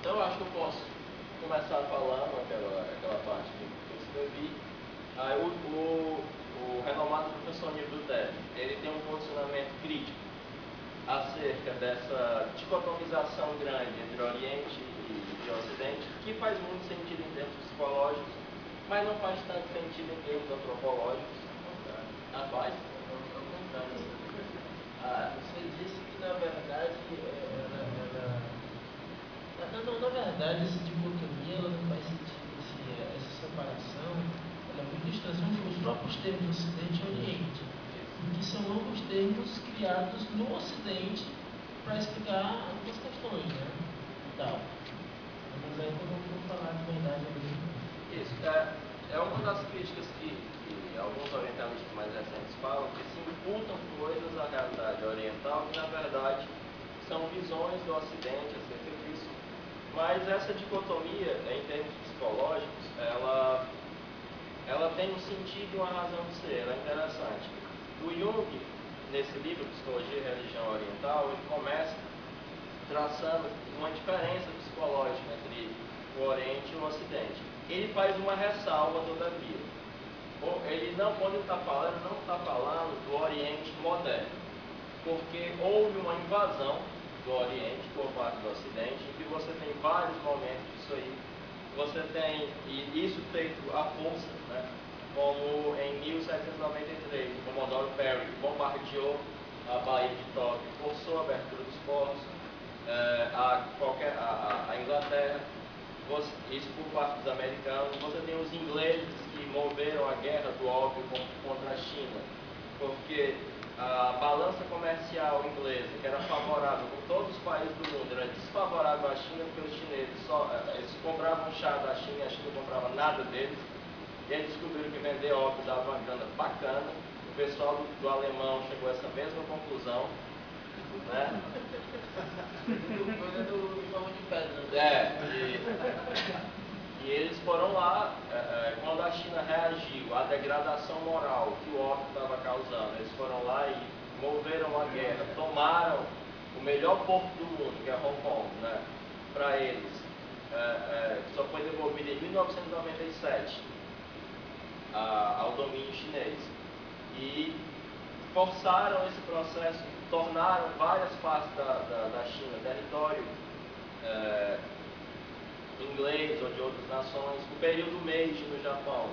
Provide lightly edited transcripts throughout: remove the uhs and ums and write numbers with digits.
Então, eu acho que eu posso começar falando aquela parte que eu escrevi. Aí, o renomado professor Nildo Teve, ele tem um posicionamento crítico acerca dessa dicotomização grande entre Oriente e Ocidente, que faz muito sentido em termos psicológicos, mas não faz tanto sentido em termos antropológicos. Ah, faz? Ao contrário. Você disse que, na verdade, na verdade, essa dicotomia ela não faz sentido, essa separação, ela é muito estranha. São os próprios termos Ocidente e Oriente, que são novos termos criados no Ocidente para explicar algumas questões, né? E tal. Mas aí eu não vou falar de verdade ali. Isso. É uma das críticas que alguns orientalistas mais recentes falam, que se imputam coisas à realidade oriental que, na verdade, são visões do Ocidente acerca disso. Mas essa dicotomia, em termos psicológicos, ela tem um sentido e uma razão de ser, ela é interessante. O Jung, nesse livro, Psicologia e Religião Oriental, ele começa traçando uma diferença psicológica entre o Oriente e o Ocidente. Ele faz uma ressalva, todavia. Quando ele está falando, não está falando do Oriente moderno, porque houve uma invasão do Oriente por parte do Ocidente, em que você tem vários momentos disso aí. Você tem, e isso feito à força, né? Como em 1793, o Commodore Perry bombardeou a Baía de Tóquio, forçou a abertura dos portos, a Inglaterra, isso por parte dos americanos. Você tem os ingleses que moveram a guerra do ópio contra a China, porque a balança comercial inglesa, que era favorável com todos os países do mundo, era desfavorável à China, porque os chineses eles compravam chá da China e a China não comprava nada deles. E eles descobriram que vender ópio dava uma grana bacana. O pessoal do alemão chegou a essa mesma conclusão, né? Coisa do forma de pedra. E eles foram lá, quando a China reagiu à degradação moral que o ópio estava causando, eles foram lá e moveram a guerra, tomaram o melhor porto do mundo, que é Hong Kong, né, para eles, que só foi devolvido em 1997 ao domínio chinês. E forçaram esse processo, tornaram várias partes da China território inglês ou de outras nações. O período Meiji no Japão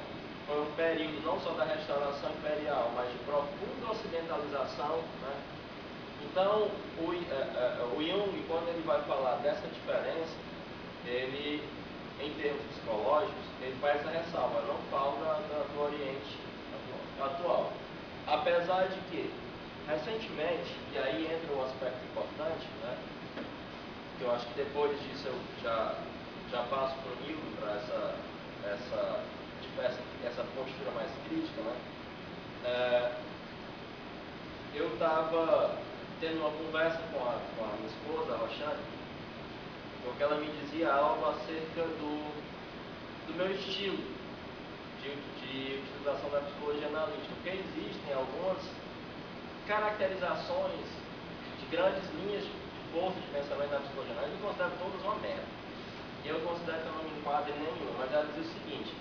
foi um período não só da restauração imperial, mas de profunda ocidentalização, né? Então, o Jung, quando ele vai falar dessa diferença, ele, em termos psicológicos, ele faz essa ressalva. Eu não falo do Oriente atual. Apesar de que, recentemente, e aí entra um aspecto importante, né, que eu acho que depois disso eu já passo para o Nildo, para essa postura mais crítica, né? Eu estava tendo uma conversa com a minha esposa, a Roxane, porque ela me dizia algo acerca do meu estilo de utilização da psicologia analítica, porque existem algumas caracterizações de grandes linhas de força de pensamento da psicologia analítica, eu considero todas uma merda. E eu considero que eu não me enquadro em nenhuma, mas ela diz o seguinte,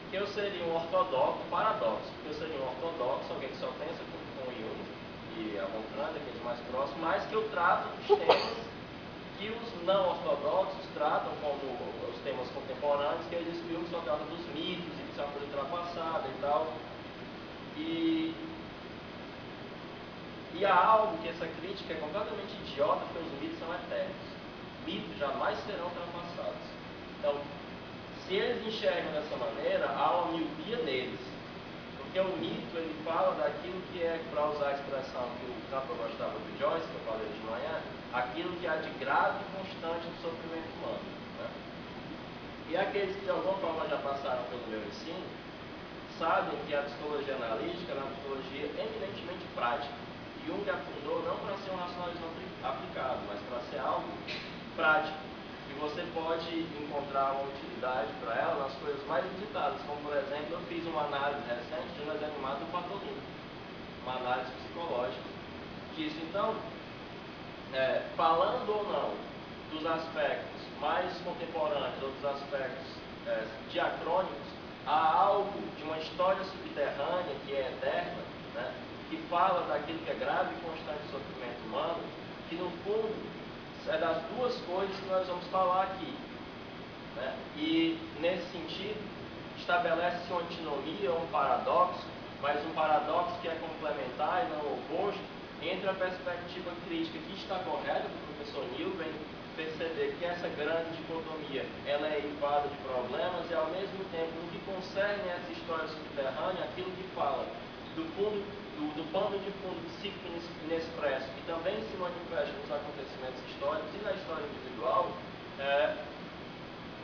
que eu seria um ortodoxo, paradoxo, que eu seria um ortodoxo, alguém que só pensa com o Jung e a Montrand, aqueles mais próximos, mas que eu trato dos temas que os não ortodoxos tratam como os temas contemporâneos, que eles viram que só tratam dos mitos e que isso é uma coisa ultrapassada e tal. E há algo que essa crítica é completamente idiota, porque os mitos são eternos. Mitos jamais serão ultrapassados. Então, se eles enxergam dessa maneira, há uma miopia neles. Porque o mito, ele fala daquilo que é, para usar a expressão que o Capa gostava do Joyce, que eu falei de manhã, aquilo que há de grave e constante no sofrimento humano, né? E aqueles que de alguma forma já passaram pelo meu ensino, sabem que a psicologia analítica é uma psicologia eminentemente prática. Jung afundou não para ser um racionalismo aplicado, mas para ser algo prático. E você pode encontrar uma utilidade para ela nas coisas mais inusitadas, como por exemplo, eu fiz uma análise recente de um desenho animado do Patolino, uma análise psicológica disso. Então, falando ou não dos aspectos mais contemporâneos ou dos aspectos diacrônicos, há algo de uma história subterrânea que é eterna, né, que fala daquilo que é grave e constante sofrimento humano, que no fundo é das duas coisas que nós vamos falar aqui, né? E nesse sentido estabelece-se uma antinomia, um paradoxo, mas um paradoxo que é complementar e não oposto entre a perspectiva crítica que está correta do professor Nil, vem perceber que essa grande dicotomia ela é eivada de problemas e ao mesmo tempo no que concerne essa história subterrânea, aquilo que fala do pano de fundo psíquico inexpresso, que também se manifesta nos acontecimentos históricos e na história individual,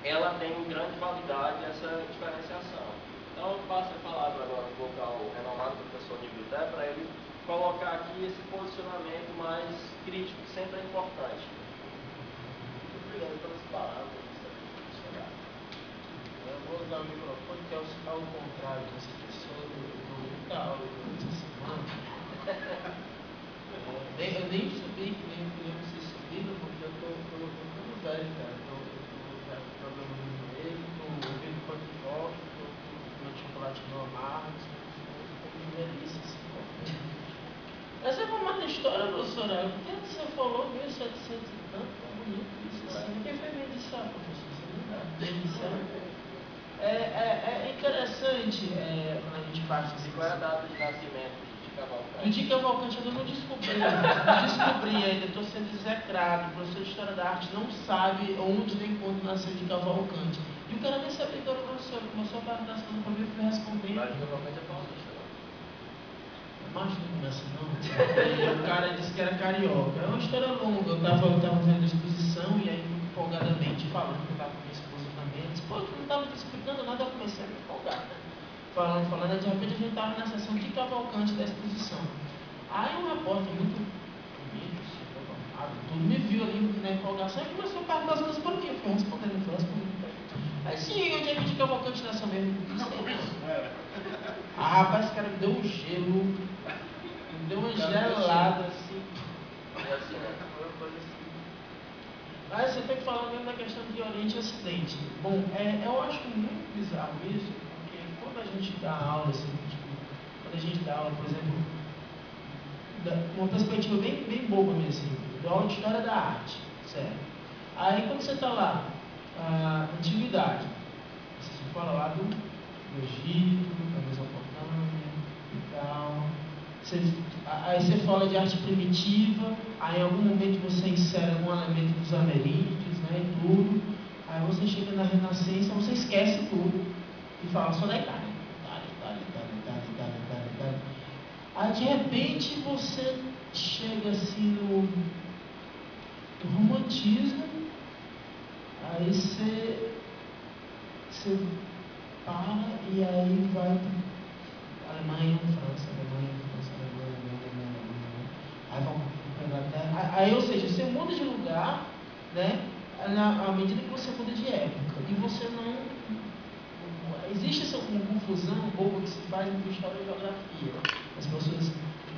ela tem grande validade essa diferenciação. Então eu passo a palavra agora um pouco ao renomado professor Nibité para ele colocar aqui esse posicionamento mais crítico, que sempre é importante. Muito obrigado pelas palavras, eu vou usar o microfone, que é ao contrário dessa pessoa do aula essa semana. Eu nem subi, que nem vocês subiram, porque eu tô ficando velho, cara. Eu tô já com problema no joelho, tô ouvindo punk rock, tô com meu chocolate no amargo, tô com velhice, assim, essa é uma história, professora. O que você falou, 1700 e tanto, tá bonito isso assim. Quem foi medição, professor? Você não dá. Medição. É interessante quando a gente parte assim. Qual é a data de nascimento de Cavalcante? Do Di Cavalcante eu não descobri ainda, estou sendo execrado. O professor de História da Arte não sabe onde nem quando nasceu Di Cavalcante. E o cara nem sabia que era o professor, começou a perguntar as coisas para mim e fui respondendo. Mas Di Cavalcante é paulista, né? Mas não começa não. E o cara disse que era carioca. É uma história longa. Eu tava vendo a exposição e aí empolgadamente falando que eu estava com minha esposa também. Eu disse, pô, tu não estava te explicando nada, eu comecei a me empolgar, né? Falando, de repente a gente estava na sessão de Cavalcante da exposição. Aí um repórter muito bonito, super formado, tudo me viu ali na empolgação e começou a perguntar as coisas para mim. Eu fui respondendo. Aí sim, onde é que de Cavalcante nasceu mesmo? Não sei não. Ah, rapaz, esse cara me deu um gelo, me deu uma gelada assim. Foi uma coisa assim. Aí você tem que falar mesmo da questão de Oriente e Ocidente. Bom, eu acho muito bizarro isso, porque quando a gente dá aula, assim, quando a gente dá aula, por exemplo, uma perspectiva bem boba mesmo, assim, da aula de História da Arte, certo? Aí quando você está lá, Antiguidade, você fala lá do Egito, da Mesopotâmia e tal. Aí você fala de arte primitiva, aí em algum momento você insere algum elemento dos ameríndios, né, e tudo. Aí você chega na Renascença, você esquece tudo e fala só da Itália. Itália. Aí de repente você chega assim no romantismo, aí você para e aí vai para Alemanha, França. Aí vão para Inglaterra. Aí, ou seja, você muda de lugar, né? À medida que você muda de época. E você não. Existe essa confusão boba que se faz entre história e geografia. As pessoas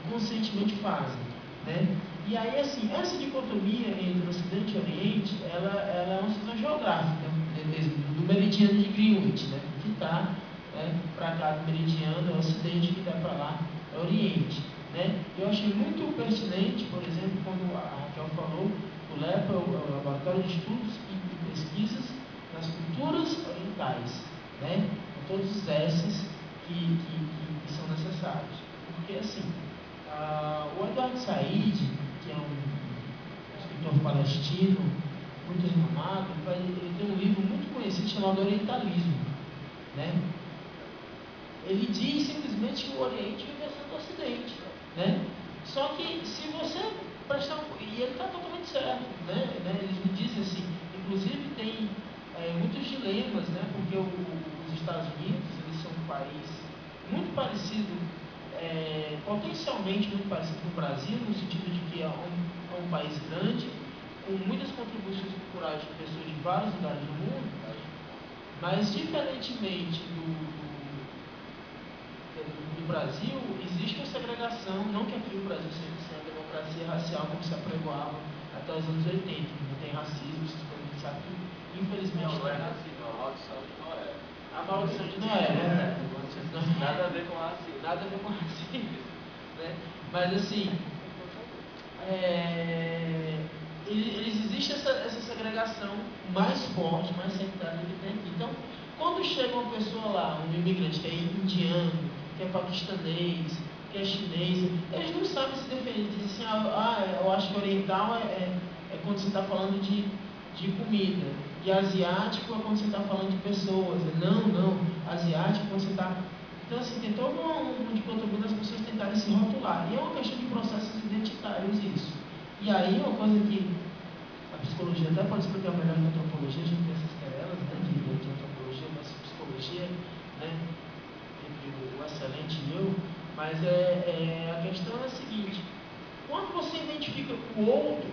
inconscientemente fazem, né? E aí, assim, essa dicotomia entre Ocidente e Oriente, ela é uma situação geográfica, do meridiano de Greenwich, né? Que está para cá do meridiano é Ocidente, que está para lá é Oriente. Né? Eu achei muito pertinente, por exemplo, quando a Raquel falou, o LEPA, o Laboratório de Estudos e Pesquisas nas Culturas Orientais, né? Com todos os S's que são necessários. Porque, assim, o Eduardo Said, que é um escritor palestino muito renomado, ele tem um livro muito conhecido chamado Orientalismo, né? Ele diz simplesmente que o Oriente é a inversão do Ocidente, né? Só que se você prestar e ele está totalmente certo, né? Ele diz assim, inclusive tem muitos dilemas, né? Porque os Estados Unidos, eles são um país muito parecido, potencialmente muito parecido com o Brasil, no sentido de que é um país grande, com muitas contribuições culturais de pessoas de vários lugares do mundo, mas diferentemente do Brasil existe uma segregação, não que aqui o Brasil seja uma democracia racial como se apregoava até os anos 80, não tem racismo, isso a gente sabe que infelizmente não é racismo, é a maldição de Noé. A maldição de Noé, né? Nada a ver com racismo. Nada a ver com racismo, né? Mas assim, existe essa segregação mais forte, mais centrada que tem aqui. Então, quando chega uma pessoa lá, um imigrante que é indiano, que é paquistanês, que é chinês, eles não sabem se defender. Dizem assim, eu acho que oriental é quando você está falando de comida. E asiático é quando você está falando de pessoas. Não, asiático é quando você está... Então, assim, tem todo um dicotomia das pessoas tentarem se rotular. E é uma questão de processos identitários isso. E aí, uma coisa que a psicologia até pode explicar melhor que a antropologia, a gente tem essas querelas, né, de antropologia, mas psicologia, né, entre o excelente e eu, mas a questão é a seguinte: quando você identifica o outro,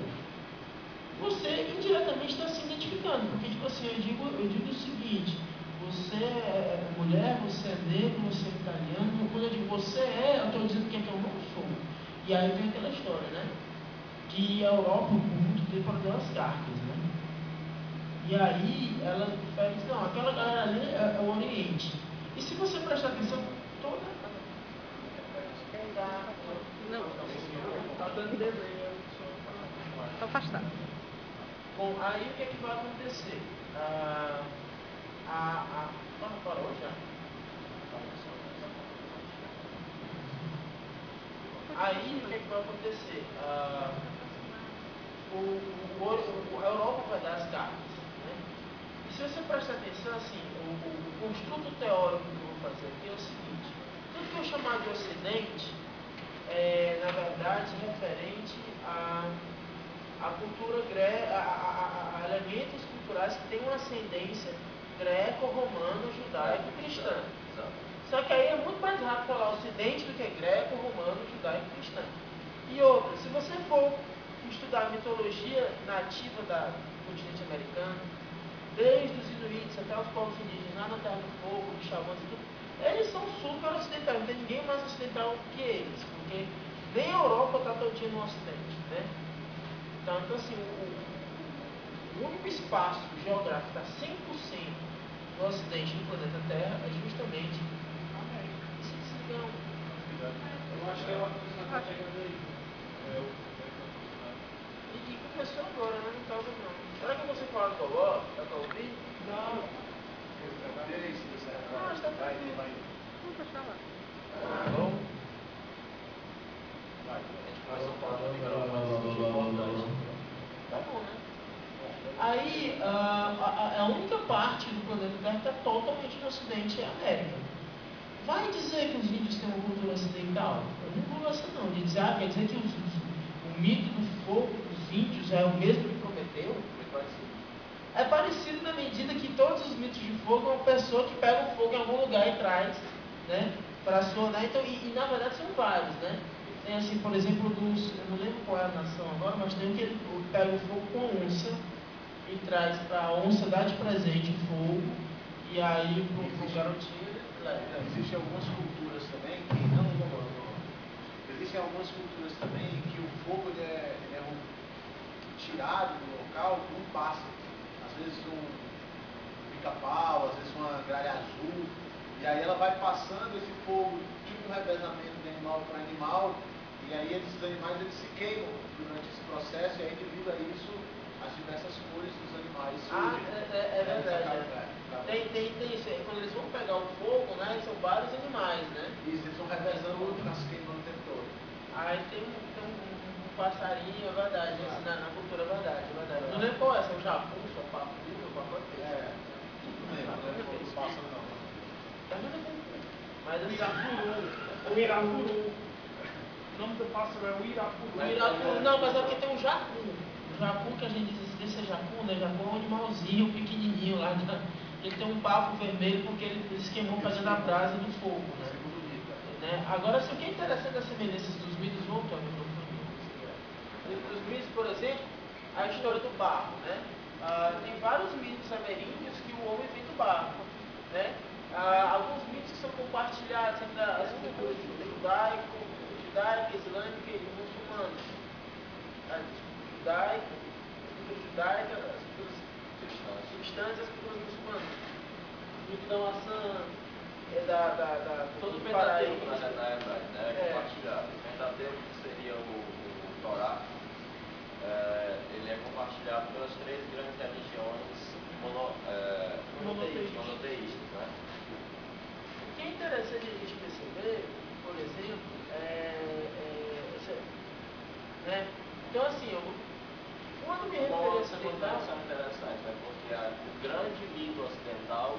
você indiretamente está se identificando, porque, tipo assim, eu digo o seguinte: você é mulher, você é negro, você é italiano. Quando eu digo você eu estou dizendo que eu não sou. E aí vem aquela história, né? Que a Europa, por muito tempo, ela deu as cartas, né? E aí ela diz, não, aquela galera ali é o Oriente. E se você prestar atenção, toda... Não. Está dando delay. Está afastado. Bom, aí o que é que vai acontecer? Parou já? Aí o que é que vai acontecer? A Europa vai dar as cartas, né? E se você prestar atenção, assim, o construto teórico que eu vou fazer aqui é o seguinte: tudo que eu chamar de Ocidente na verdade, referente à cultura greca, a elementos culturais que têm uma ascendência greco-romano, judaico-cristã. Só que aí é muito mais rápido falar Ocidente do que greco, romano, judaico-cristã. E outra, se você for estudar a mitologia nativa do continente americano, desde os inuits até os povos indígenas lá na Terra do Fogo, os xamãs e tudo, eles são super ocidentais, não tem ninguém mais ocidental que eles, porque nem a Europa está todinha no Ocidente, né? Então assim, o único espaço geográfico que está 100% no Ocidente do planeta Terra é justamente a América. Eu acho que ela está chegando aí. E começou agora, né? Não estava não. Será que você fala do Gogó? Dá para ouvir? Não. Não, está tranquilo. Não pode falar. Tá bom? Tá bom, né? Aí, a única parte do planeta Terra que está totalmente no Ocidente é a América. Vai dizer que os índios têm uma cultura ocidental? Eu não vou essa não. De dizer, quer dizer que o mito do fogo dos índios é o mesmo que Prometeu? É parecido na medida que todos os mitos de fogo é uma pessoa que pega o fogo em algum lugar e traz, né, para sua, né? Então, e na verdade são vários, né? Tem assim, por exemplo, eu não lembro qual é a nação agora, mas tem um que ele pega o fogo com a onça e traz para a onça dar de presente o fogo, e aí pro garotinho ele leva. Existem algumas culturas também que existem algumas culturas também que o fogo ele é tirado do local por um pássaro. Às vezes um pica-pau, às vezes uma gralha azul, e aí ela vai passando esse fogo, tipo um revezamento de animal para animal, e aí esses animais eles se queimam durante esse processo, e aí devido a isso as diversas cores dos animais surgem. É verdade. Tem isso. Quando eles vão pegar o fogo, né, são vários animais, né? Isso, eles vão revezando para ficar se queimando o tempo todo. Aí tem um passarinho, é verdade, assim, na cultura é verdade. Não lembro qual é, se é o jacu, se é o papu, o papai. Não lembro do pássaro não. Mas assim, O irapuru. O nome do pássaro é o irapuru. Não, mas é porque tem um jacu. O jacu que a gente diz, esse é jacu, né? Jacu é um animalzinho pequenininho lá. Ele tem um papo vermelho porque ele se queimou fazendo a brasa do fogo, né? Agora, assim, o que é interessante das semelhanças dos mitos, dos mitos, por exemplo, a história do barro, né? Tem vários mitos ameríndios que o homem vem do barro, né? alguns mitos que são compartilhados entre as culturas judaica, islâmica e muçulmana. A cultura judaica, as culturas cristãs e as culturas muçulmanas. O mito da maçã, todo o do Pentateuco, paraíso. na realidade, né, é compartilhado. O Pentateuco, que seria o Torá, ele é compartilhado pelas 3 grandes religiões monoteístas, né? O que é interessante a gente perceber, por exemplo, né? Então, assim, quando me referi a Essa comparação é interessante, né? Porque o grande mito ocidental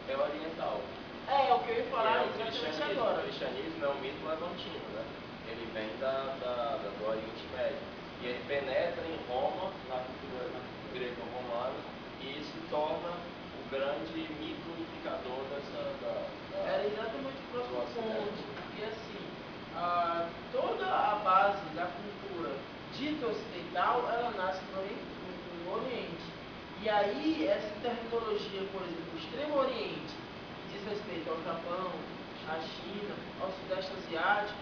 é oriental. É o que eu ia falar O exatamente agora. O cristianismo é um mito levantino, né? Ele vem do Oriente Médio. E ele penetra em Roma, na cultura greco-romana, e se torna o grande mito unificador Era exatamente o próximo ponto. Porque, assim, toda a base da cultura dita ocidental, ela nasce no Oriente. E aí, essa terminologia, por exemplo, do Extremo Oriente, que diz respeito ao Japão, à China, ao Sudeste Asiático,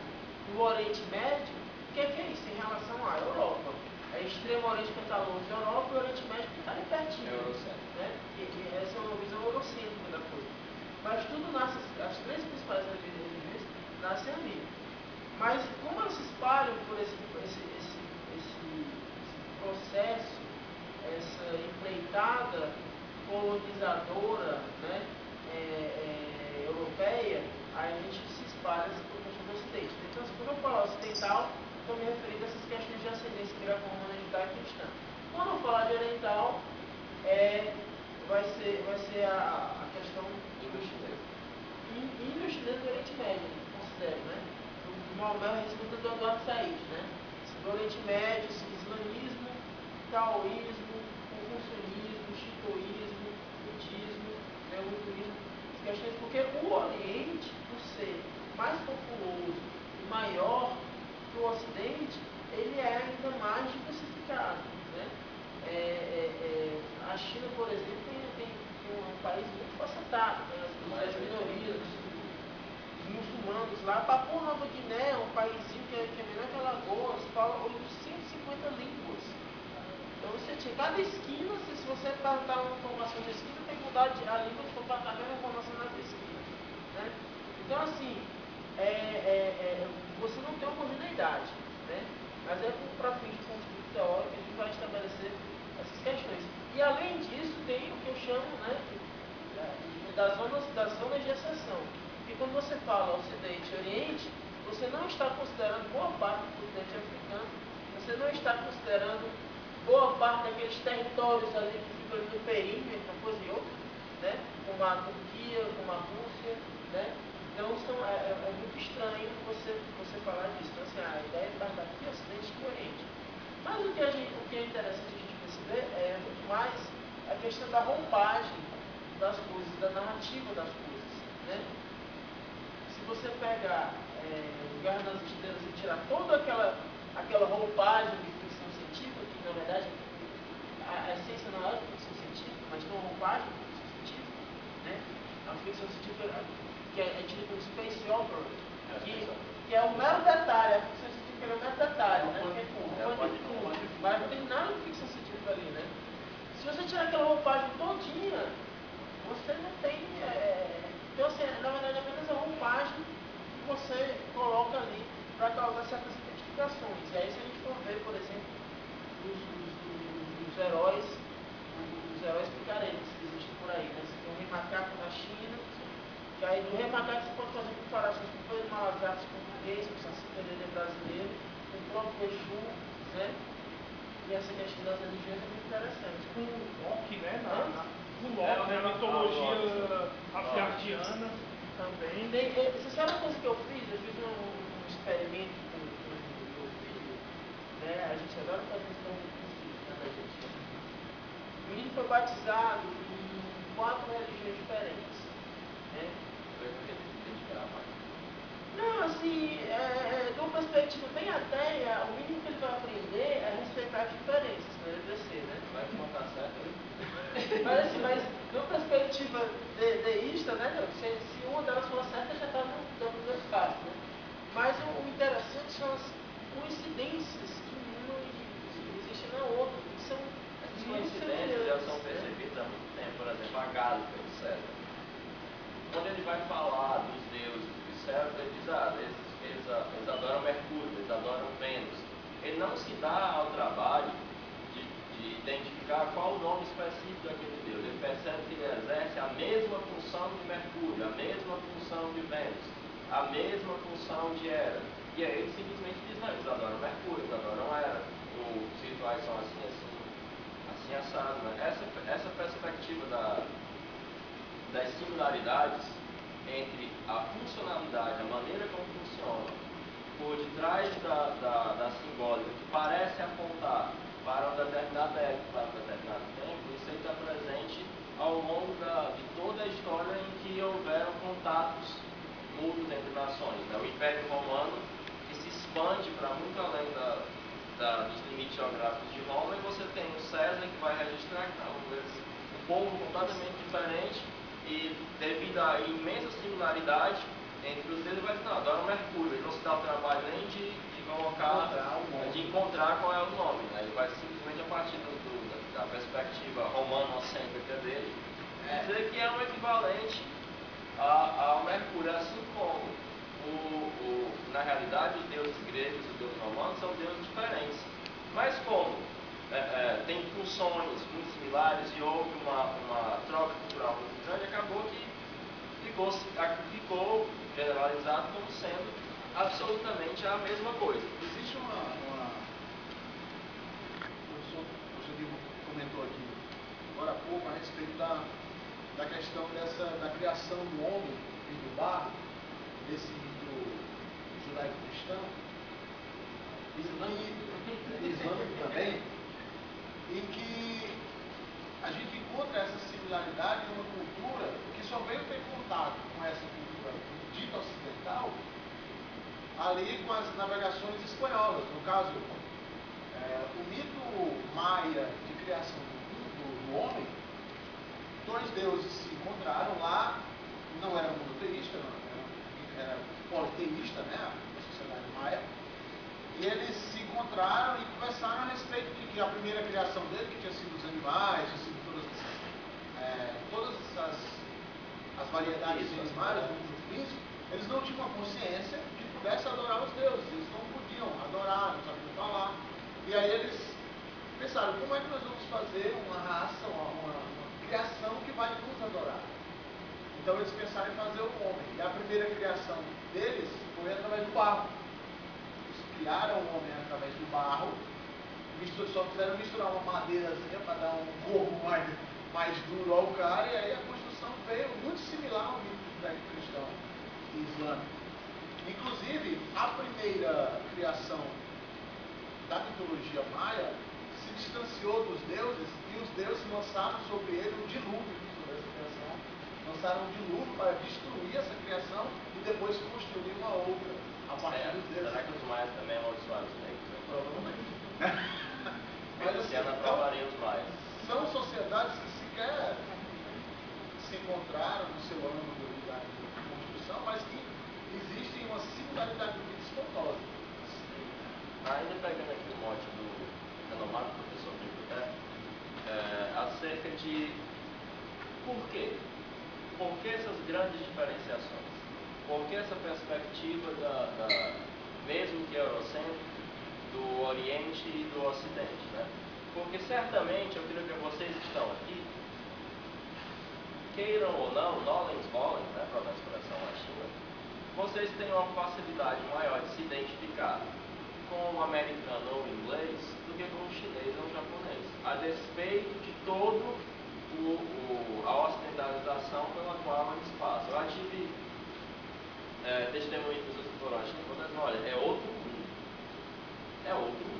no Oriente Médio, o que é isso em relação à Europa? É Extremo Oriente que está longe da Europa e o Oriente Médio que está ali pertinho. Né? E essa é uma visão eurocêntrica da coisa. Mas tudo nasce, as 3 principais religiões nascem ali. Mas como elas se espalham por esse processo, essa empreitada colonizadora, né, europeia, aí a gente se espalha por questão do Ocidente. Então, quando eu falo ocidental, estou me referindo a essas questões de ascendência greco-romana, judaica e cristã. Quando eu falar de oriental, vai ser a questão indo-chinesa do Oriente Médio, considero, né? O Maomé resulta do Eduardo Said, né? Do Oriente Médio, islamismo, taoísmo, confucionismo, shintoísmo, budismo, neohinduísmo, as questões, porque o Oriente, por ser mais populoso e maior que o Ocidente, ele é ainda mais diversificado, né? A China, por exemplo, tem um país muito facetado, né? As minorias, os muçulmanos lá. Papua Nova Guiné é um paísinho que é menor que Alagoas, fala 850 línguas. Então cada esquina, se você perguntar uma informação de esquina, tem que mudar a língua de completar a mesma informação nas esquinas, né? Então, assim, você não tem homogeneidade, né? Mas para fins de conflito teórico que a gente vai estabelecer essas questões. E além disso, tem o que eu chamo, né, das zonas de exceção. E quando você fala Ocidente e Oriente, você não está considerando boa parte do continente africano, você não está considerando boa parte daqueles territórios ali que ficam ali no perímetro, uma coisa e outra, né? Como a Turquia, como a Rússia, né? Então é muito estranho você falar disso. Então, assim, a ideia é tratar aqui Ocidente e Oriente. Mas o que é interessante a gente perceber é muito mais a questão da roupagem das coisas, da narrativa das coisas, né? Se você pegar Guerra nas Estrelas e tirar toda aquela roupagem de ficção científica, que na verdade a essência não é ficção científica, mas tem uma roupagem de ficção científica, né? A ficção científica que é tida como space opera, que é um mero detalhe, a ficção científica é um mero detalhe, né? Mas não tem nada de ficção científica ali, né? Se você tirar aquela roupagem todinha, você não tem. Então, assim, na verdade, é apenas a roupagem que você coloca ali para causar certas identificações. E aí, se a gente for ver, por exemplo, os heróis picaretas que existem por aí, né? Você tem o Rei Macaco na China, e aí do Rei Macaco você pode fazer comparações com o Pedro Malazares português, com o Saci Pererê brasileiro, com o próprio Exu, né? E essa questão das religiões é muito interessante. Com o Loki, né? Com o Loki, na mitologia asgardiana também. Você sabe uma coisa que eu fiz? Eu fiz um experimento com o meu filho, né? A gente adora fazer isso com os filhos, né, da gente. O menino foi batizado em 4 religiões diferentes, né? Não, assim, de uma perspectiva bem ateia, o mínimo que ele vai aprender é respeitar as diferenças, quando ele crescer, né? Vai que não tá certo, Mas assim, numa perspectiva deísta, né, se uma delas for certa, já está no campo do espaço, né? Mas o interessante são as coincidências que uma existe na outra, que são Essas muito coincidências já semelhantes, são né? percebidas há muito tempo. Por exemplo, a Gálica de César. Quando ele vai falar dos deuses dos céus, ele diz, eles adoram Mercúrio, eles adoram Vênus. Ele não se dá ao trabalho de identificar qual o nome específico daquele deus. Ele percebe que ele exerce a mesma função de Mercúrio, a mesma função de Vênus, a mesma função de Hera. E aí ele simplesmente diz, não, eles adoram Mercúrio, eles adoram Hera, os rituais são assim assado. Né? Essa perspectiva das similaridades entre a funcionalidade, a maneira como funciona, por detrás da simbólica, que parece apontar para uma determinada época, para um determinado tempo, isso aí está presente ao longo de toda a história em que houveram contatos mútuos entre nações. Né? O Império Romano, que se expande para muito além dos limites geográficos de Roma, e você tem o César, que vai registrar que um povo completamente diferente, e devido à imensa similaridade entre os deles, ele vai dizer, não, adoram Mercúrio, ele não se dá o trabalho nem de colocar, de encontrar qual é o nome. Né? Ele vai simplesmente, a partir da perspectiva romano-cêntrica dele, dizer que é um equivalente ao Mercúrio, assim como na realidade os deuses gregos e os deuses romanos são deuses diferentes. Mas como tem funções muito similares e houve uma troca cultural muito grande, acabou que ficou generalizado como sendo absolutamente a mesma coisa. Existe o professor comentou aqui agora há pouco a respeito da questão da criação do homem e do barro, desse mito judaico-cristão, e islâmico também, em que a gente encontra essa similaridade numa cultura que só veio ter contato com essa cultura dita ocidental ali com as navegações espanholas. No caso, o mito maia de criação do homem, dois deuses se encontraram lá, não era monoteísta, era politeísta, né, a sociedade maia, e eles se encontraram e conversaram a respeito de que a primeira criação dele, que tinha sido os animais, tinha sido todas as variedades de animais, os príncipes, eles não tinham uma consciência de que pudesse adorar os deuses, eles não podiam adorar, não sabiam falar. E aí eles pensaram, como é que nós vamos fazer uma raça, uma criação que vai nos adorar? Então eles pensaram em fazer o homem. E a primeira criação deles foi através do barro. Eles criaram o homem através do barro, só quiseram misturar uma madeirazinha para dar um corpo mais duro ao cara, e aí a construção veio muito similar ao mito judaico-cristão e islâmico. Inclusive, a primeira criação da mitologia maia se distanciou dos deuses, e os deuses lançaram sobre ele um dilúvio, sobre essa criação, lançaram um dilúvio para destruir essa criação e depois construir uma outra a partir dos deuses. Será que os maias também amaldiçoaram os negros? Provavelmente. Mas assim, aprovaria os maias. São sociedades que sequer se encontraram no seu âmbito de construção, mas que existem uma similaridade muito espantosa. Ainda pegando aqui o mote do renomado professor Nicoté, acerca de por quê? Por que essas grandes diferenciações? Por que essa perspectiva mesmo que eurocêntrica, do Oriente e do Ocidente, né? Porque certamente, eu creio que vocês estão aqui, queiram ou não, nolens volens, né, para a expressão latina, vocês têm uma facilidade maior de se identificar com o americano ou o inglês do que com o chinês ou o japonês, a despeito de todo a ocidentalização pela qual eles passam. Eu já tive testemunho de pessoas que foram à China e falaram, olha, é outro mundo. É outro mundo.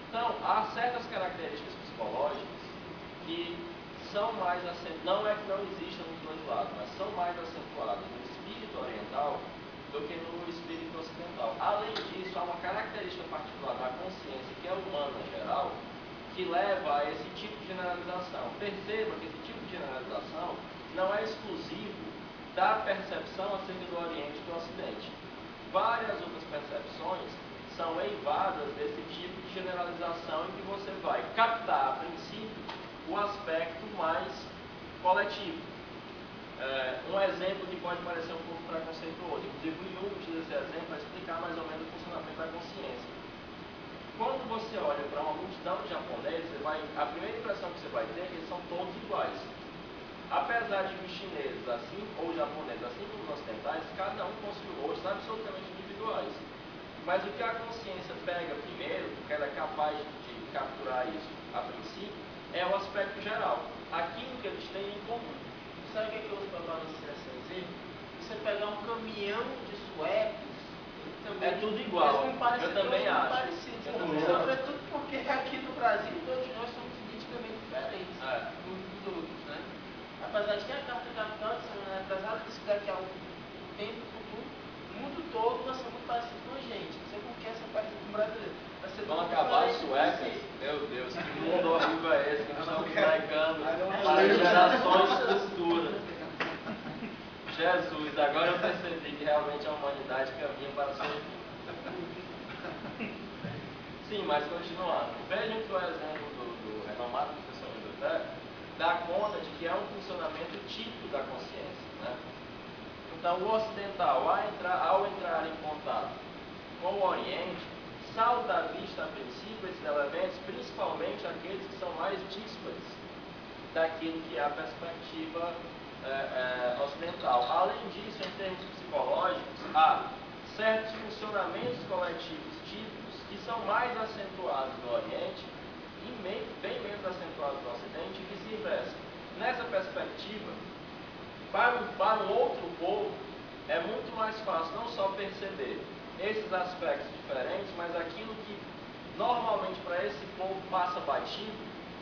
Então, há certas características psicológicas que são mais acentuadas, não é que não existam nos dois lados, mas são mais acentuadas no espírito oriental do que no espírito ocidental. Além disso, há uma característica particular da consciência que é humana em geral, que leva a esse tipo de generalização. Perceba que esse tipo de generalização não é exclusivo da percepção acerca do Oriente e do Ocidente. Várias outras percepções são eivadas desse tipo de generalização em que você vai captar, a princípio, o aspecto mais coletivo. Um exemplo que pode parecer um pouco preconceituoso, inclusive o Jung utiliza esse exemplo para explicar mais ou menos o funcionamento da consciência. Quando você olha para uma multidão de japoneses, a primeira impressão que você vai ter é que eles são todos iguais. Apesar de que os chineses, assim, ou os japoneses, assim como os ocidentais, cada um possui gostos absolutamente individuais. Mas o que a consciência pega primeiro, porque ela é capaz de capturar isso a princípio, é o aspecto geral, aquilo que eles têm em comum. Sabe o que é que eu uso para balancear esse exemplo? Você pegar um caminhão de suecos, É tudo igual. eles não parecem Eu também todos acho. parecidos. Sobretudo porque aqui no Brasil todos nós somos nitidamente diferentes uns dos outros, né? Apesar de que a Carta Capital de semana atrasada disse que daqui a um tempo futuro, o mundo todo vai ser muito parecido com a gente. Não sei por que essa parte do brasileiro. Vai ser Vão tudo acabar as diferente de suecas? si. Meu Deus, que mundo horrível é esse que nós estamos pregando não para quero. gerações futuras. Jesus, agora eu percebi que realmente a humanidade caminha para o seu fim. Sim, mas continuando. Vejam que o exemplo do renomado professor Middleton dá conta de que é um funcionamento típico da consciência, né? Então, o ocidental, ao entrar em contato com o Oriente, salta à vista, a princípio, esses elementos, principalmente aqueles que são mais díspares daquilo que é a perspectiva ocidental. Além disso, em termos psicológicos, há certos funcionamentos coletivos típicos que são mais acentuados no Oriente e bem menos acentuados no Ocidente e vice-versa. Nessa perspectiva, para um outro povo, é muito mais fácil não só perceber esses aspectos diferentes, mas aquilo que normalmente para esse povo passa batido,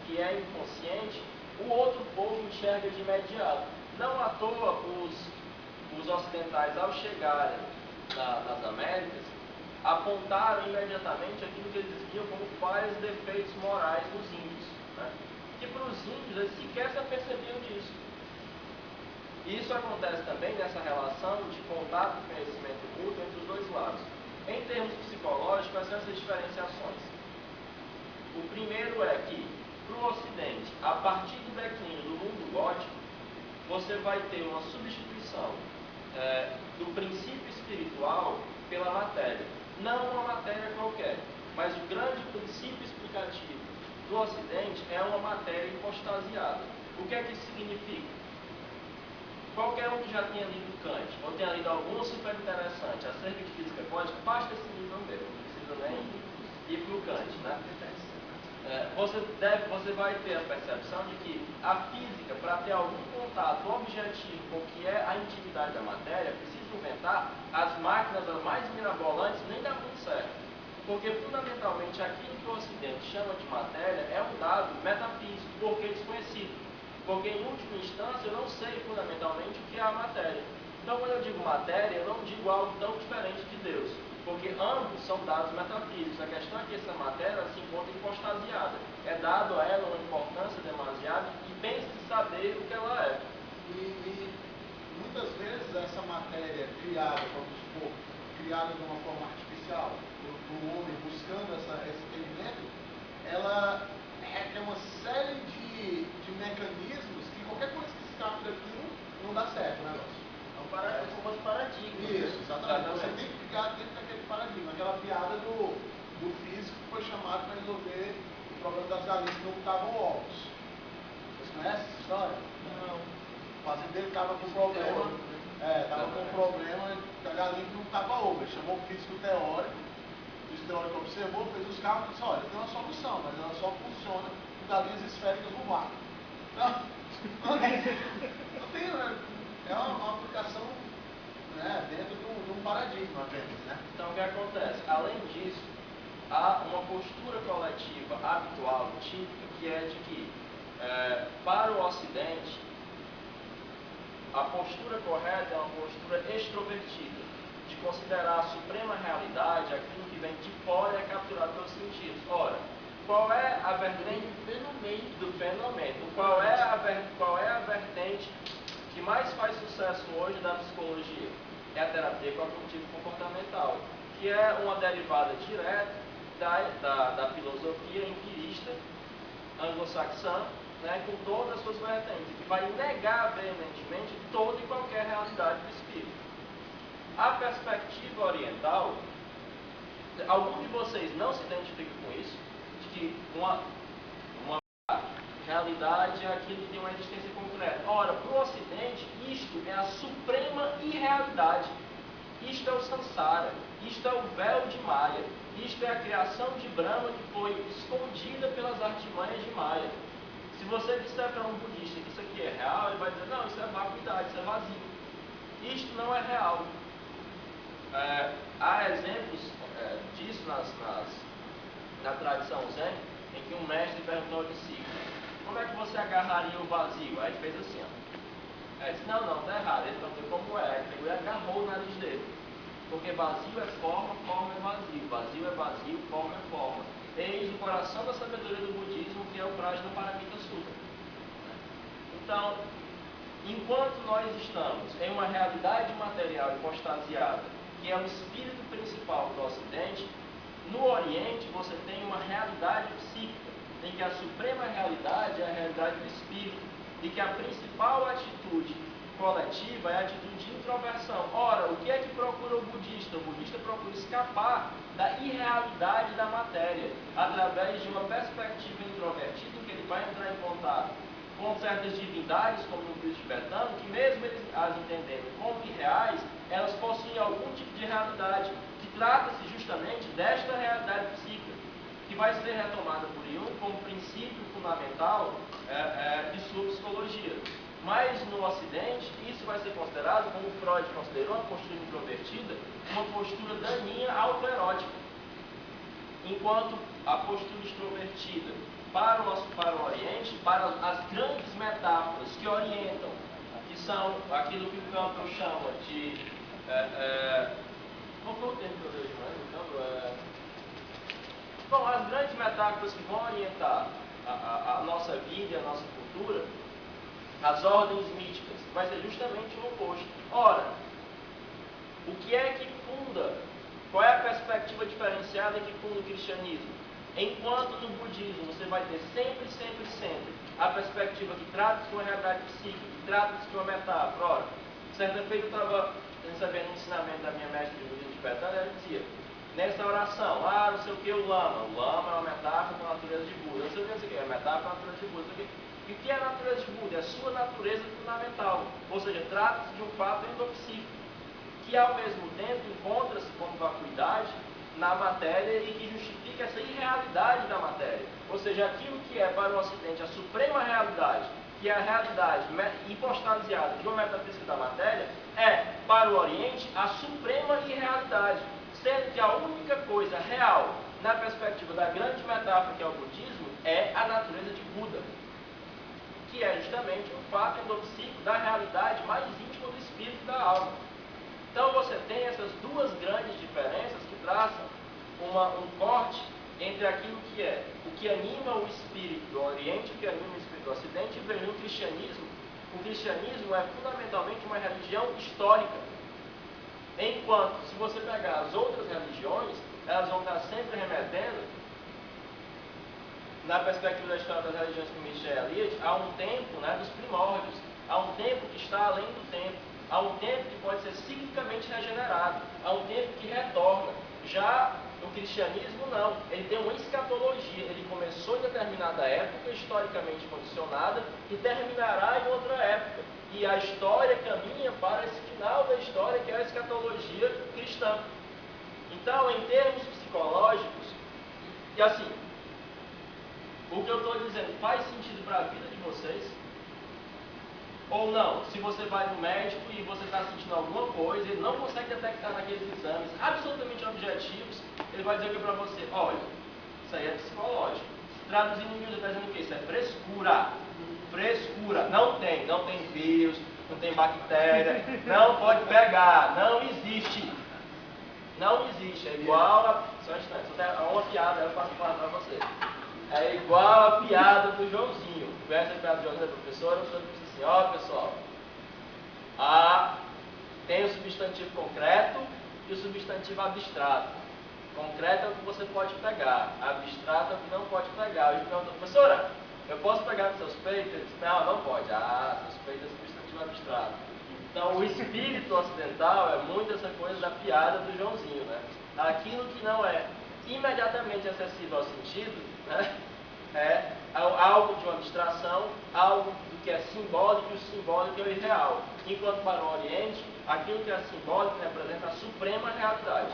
que é inconsciente, o outro povo enxerga de imediato. Não à toa os ocidentais, ao chegarem nas Américas, apontaram imediatamente aquilo que eles viam como vários defeitos morais dos índios, né? Que para os índios eles sequer se apercebiam disso. Isso acontece também nessa relação de contato e conhecimento mútuo entre os dois lados. Em termos psicológicos, quais são essas diferenciações? O primeiro é que, para o Ocidente, a partir do declínio do mundo gótico, você vai ter uma substituição do princípio espiritual pela matéria. Não uma matéria qualquer, mas o grande princípio explicativo do Ocidente é uma matéria hipostasiada. O que é que isso significa? Qualquer um que já tenha lido Kant, ou tenha lido algum super interessante acerca de física quântica, basta esse nível mesmo, não precisa nem ir para o Kant, né? Você vai ter a percepção de que a física, para ter algum contato objetivo com o que é a intimidade da matéria, precisa inventar as máquinas as mais mirabolantes, nem dá muito certo. Porque, fundamentalmente, aquilo que o Ocidente chama de matéria é um dado metafísico, porque desconhecido. Porque, em última instância, eu não sei, fundamentalmente, o que é a matéria. Então, quando eu digo matéria, eu não digo algo tão diferente de Deus. Porque ambos são dados metafísicos. A questão é que essa matéria se encontra hipostasiada. É dado a ela uma importância demasiada e pensa-se saber o que ela é. E muitas vezes essa matéria criada, vamos supor, criada de uma forma artificial, do homem buscando esse entendimento, ela requer uma série de mecanismos que qualquer coisa que escape daquilo não dá certo o negócio. São os paradigmas. Isso, exatamente. Você tem que ficar dentro daquele paradigma, aquela piada do físico que foi chamado para resolver o problema das galinhas que não botavam ovos. Vocês conhecem essa história? Não. O fazendeiro estava com problema. Estava com um problema da galinha que não botava ovo. Ele chamou o físico teórico, o teórico observou, fez os cálculos e disse, olha, tem uma solução, mas ela só funciona com galinhas esféricas no vácuo. Não tem, né? É uma aplicação, né, dentro de um paradigma apenas, né? Então, o que acontece? Além disso, há uma postura coletiva habitual, típica, que é de que, para o Ocidente, a postura correta é uma postura extrovertida, de considerar a suprema realidade aquilo que vem de fora e é capturado pelos sentidos. Ora, qual é a vertente do fenômeno. qual é a vertente que mais faz sucesso hoje da psicologia? É a terapia cognitivo-comportamental, que é uma derivada direta da filosofia empirista anglo-saxã, né, com todas as suas vertentes, que vai negar veementemente toda e qualquer realidade do espírito. A perspectiva oriental, algum de vocês não se identifica com isso, de que uma realidade é aquilo que tem uma existência concreta. Ora, para o Ocidente, isto é a suprema irrealidade. Isto é o Sansara, isto é o véu de Maya, isto é a criação de Brahma que foi escondida pelas artimanhas de Maya. Se você disser para um budista que isso aqui é real, ele vai dizer, não, isso é vacuidade, isso é vazio. Isto não é real. Há exemplos disso na tradição Zen, em que um mestre perguntou ao discípulo, como é que você agarraria o vazio? Aí ele fez assim, ó. Aí disse, não, tá errado. Ele perguntou como é. Ele pegou e agarrou o nariz dele. Porque vazio é forma, forma é vazio. Vazio é vazio, forma é forma. Eis o coração da sabedoria do budismo, que é o Prajnaparamita Sutta. Então, enquanto nós estamos em uma realidade material hipostasiada, que é o espírito principal do Ocidente, no Oriente você tem uma realidade psíquica, em que a suprema realidade é a realidade do espírito, e que a principal atitude coletiva é a atitude de introversão. Ora, o que é que procura o budista? O budista procura escapar da irrealidade da matéria, através de uma perspectiva introvertida, em que ele vai entrar em contato com certas divindades, como no budismo tibetano, que mesmo eles as entendendo como irreais, elas possuem algum tipo de realidade, que trata-se justamente desta realidade psíquica, que vai ser retomada por Jung como princípio fundamental de sua psicologia. Mas no Ocidente, isso vai ser considerado, como Freud considerou a postura introvertida, uma postura daninha autoerótica. Enquanto a postura extrovertida para o Oriente, para as grandes metáforas que orientam, que são aquilo que o Campbell chama de... qual foi o termo que eu dei mais? Bom, as grandes metáforas que vão orientar a nossa vida e a nossa cultura, as ordens míticas, vai ser justamente o oposto. Ora, o que é que funda? Qual é a perspectiva diferenciada que funda o cristianismo? Enquanto no budismo você vai ter sempre a perspectiva que trata-se de uma realidade psíquica, que trata-se de uma metáfora. Ora, certa feita eu estava recebendo um ensinamento da minha mestre de budismo tibetano, ela dizia, nessa oração, não sei o que, o lama é uma metáfora com a natureza de Buda, não sei o que, é uma metáfora com a natureza de Buda, não sei o que. E o que é a natureza de Buda? É a sua natureza fundamental, ou seja, trata-se de um fato endopsíquico, que ao mesmo tempo encontra-se como vacuidade na matéria e que justifica essa irrealidade da matéria. Ou seja, aquilo que é para o Ocidente a suprema realidade, que é a realidade hipostasiada de uma metafísica da matéria, é, para o Oriente, a suprema irrealidade, sendo que a única coisa real, na perspectiva da grande metáfora que é o budismo, é a natureza de Buda, que é justamente um fato endopsíquico da realidade mais íntima do espírito e da alma. Então você tem essas duas grandes diferenças que traçam um corte entre aquilo que é o que anima o espírito do Oriente e o que anima o espírito do Ocidente, e vem no cristianismo. O cristianismo é fundamentalmente uma religião histórica. Enquanto, se você pegar as outras religiões, elas vão estar sempre remetendo, na perspectiva da história das religiões com Michel Eliot, há um tempo, dos primórdios, há um tempo que está além do tempo, há um tempo que pode ser ciclicamente regenerado, há um tempo que retorna. Já no cristianismo, não. Ele tem uma escatologia. Ele começou em determinada época, historicamente condicionada, e terminará em outra época. E a história caminha para esse final da história, que é a escatologia cristã. Então, em termos psicológicos, e assim, o que eu estou dizendo faz sentido para a vida de vocês? Ou não? Se você vai no médico e você está sentindo alguma coisa, ele não consegue detectar naqueles exames absolutamente objetivos, ele vai dizer o que para você? Olha, isso aí é psicológico. Traduzindo em miúdo, está dizendo o quê? Isso é frescura. Frescura. Não tem vírus, não tem bactéria, não pode pegar, não existe. Não existe. É igual a... Só um instante, só tem uma piada, eu faço para você. É igual a piada do Joãozinho. Conhece a piada do Joãozinho da professora? A professora diz assim, ó pessoal, tem o substantivo concreto e o substantivo abstrato. Concreto é o que você pode pegar, abstrato é o que não pode pegar. Eu pergunto, professora, eu posso pegar nos seus peitos? Ele diz, não pode. Seus peitos é substantivo abstrato. Então, o espírito ocidental é muito essa coisa da piada do Joãozinho, né? Aquilo que não é imediatamente acessível ao sentido, né? É algo de uma abstração, algo do que é simbólico, e o simbólico é o irreal. Enquanto para o Oriente, aquilo que é simbólico representa a suprema realidade.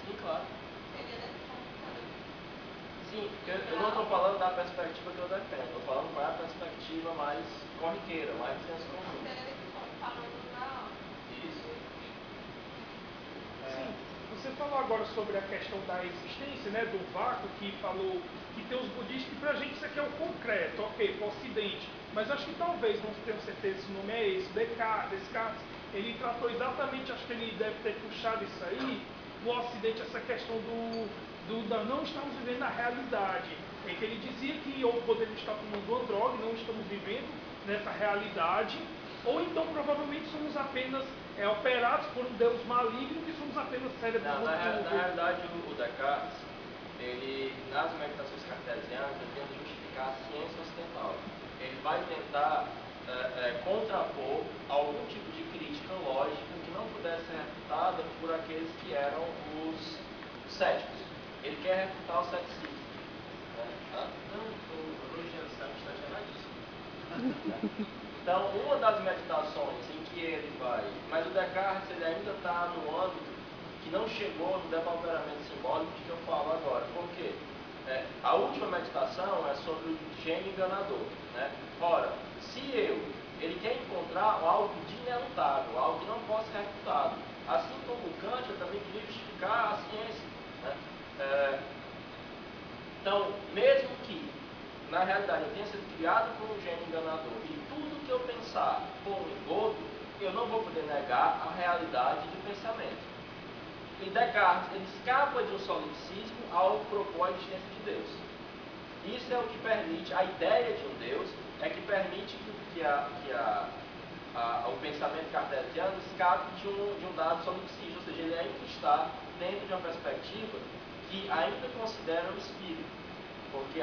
Sim, claro. Sim, eu não estou falando da perspectiva que eu defendo, estou falando qual é a perspectiva mais corriqueira, mais de senso comum. Isso. Sim, você falou agora sobre a questão da existência, né, do vácuo, que falou que tem os budistas, que pra gente isso aqui é o concreto, ok, para o ocidente. Mas acho que talvez, não tenho certeza se o nome é esse, Descartes, ele tratou exatamente, acho que ele deve ter puxado isso aí, no ocidente, essa questão da não estamos vivendo a realidade. É que ele dizia que ou podemos estar tomando uma droga e não estamos vivendo nessa realidade, ou então provavelmente somos apenas operados por um Deus maligno, que somos apenas cérebros Na realidade, o Descartes, ele, nas meditações cartesianas, ele tenta justificar a ciência ocidental. Ele vai tentar contrapor algum tipo de crítica lógica que não pudesse ser refutada por aqueles que eram os céticos. Ele quer refutar o ceticismo. Hoje o cético está geladíssimo. Então, uma das meditações em que ele vai... Mas o Descartes ele ainda está no âmbito que não chegou no depauperamento simbólico de que eu falo agora. Por quê? A última meditação é sobre o gênio enganador. Né? Ora, se ele quer encontrar algo de inelutável, algo que não possa ser refutado. Assim como o Kant, eu também queria justificar a ciência. Né? Então, mesmo que, na realidade, eu tenha sido criado por um gênio enganador e tudo que eu pensar for um engodo, eu não vou poder negar a realidade do pensamento. E Descartes, ele escapa de um solipsismo ao propor a existência de Deus. Isso é o que permite, a ideia de um Deus, é que permite que o pensamento cartesiano escape de um dado solipsista, ou seja, ele ainda está dentro de uma perspectiva que ainda considera o espírito, porque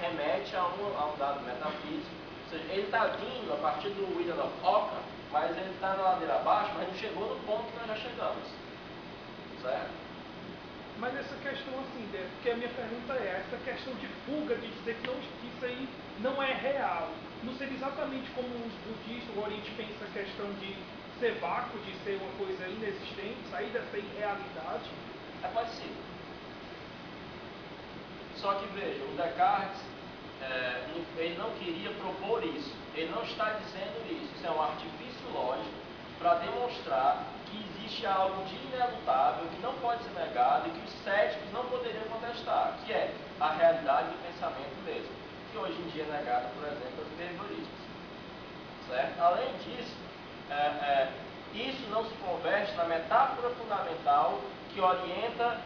remete a um dado metafísico, ou seja, ele está vindo a partir do William of Ockham, mas ele está na ladeira abaixo, mas não chegou no ponto que nós já chegamos, certo? Mas essa questão assim, porque a minha pergunta essa questão de fuga, de dizer que isso aí não é real, não seria exatamente como os budistas, o Oriente pensa a questão de ser vácuo, de ser uma coisa inexistente, sair dessa irrealidade? Pode ser. Só que veja, o Descartes, ele não queria propor isso, ele não está dizendo isso, isso é um artifício lógico para demonstrar que existe algo de inelutável, que não pode ser negado e que os céticos não poderiam contestar, que é a realidade do pensamento mesmo, que hoje em dia é negada, por exemplo, pelos behavioristas. Certo? Além disso, isso não se converte na metáfora fundamental que orienta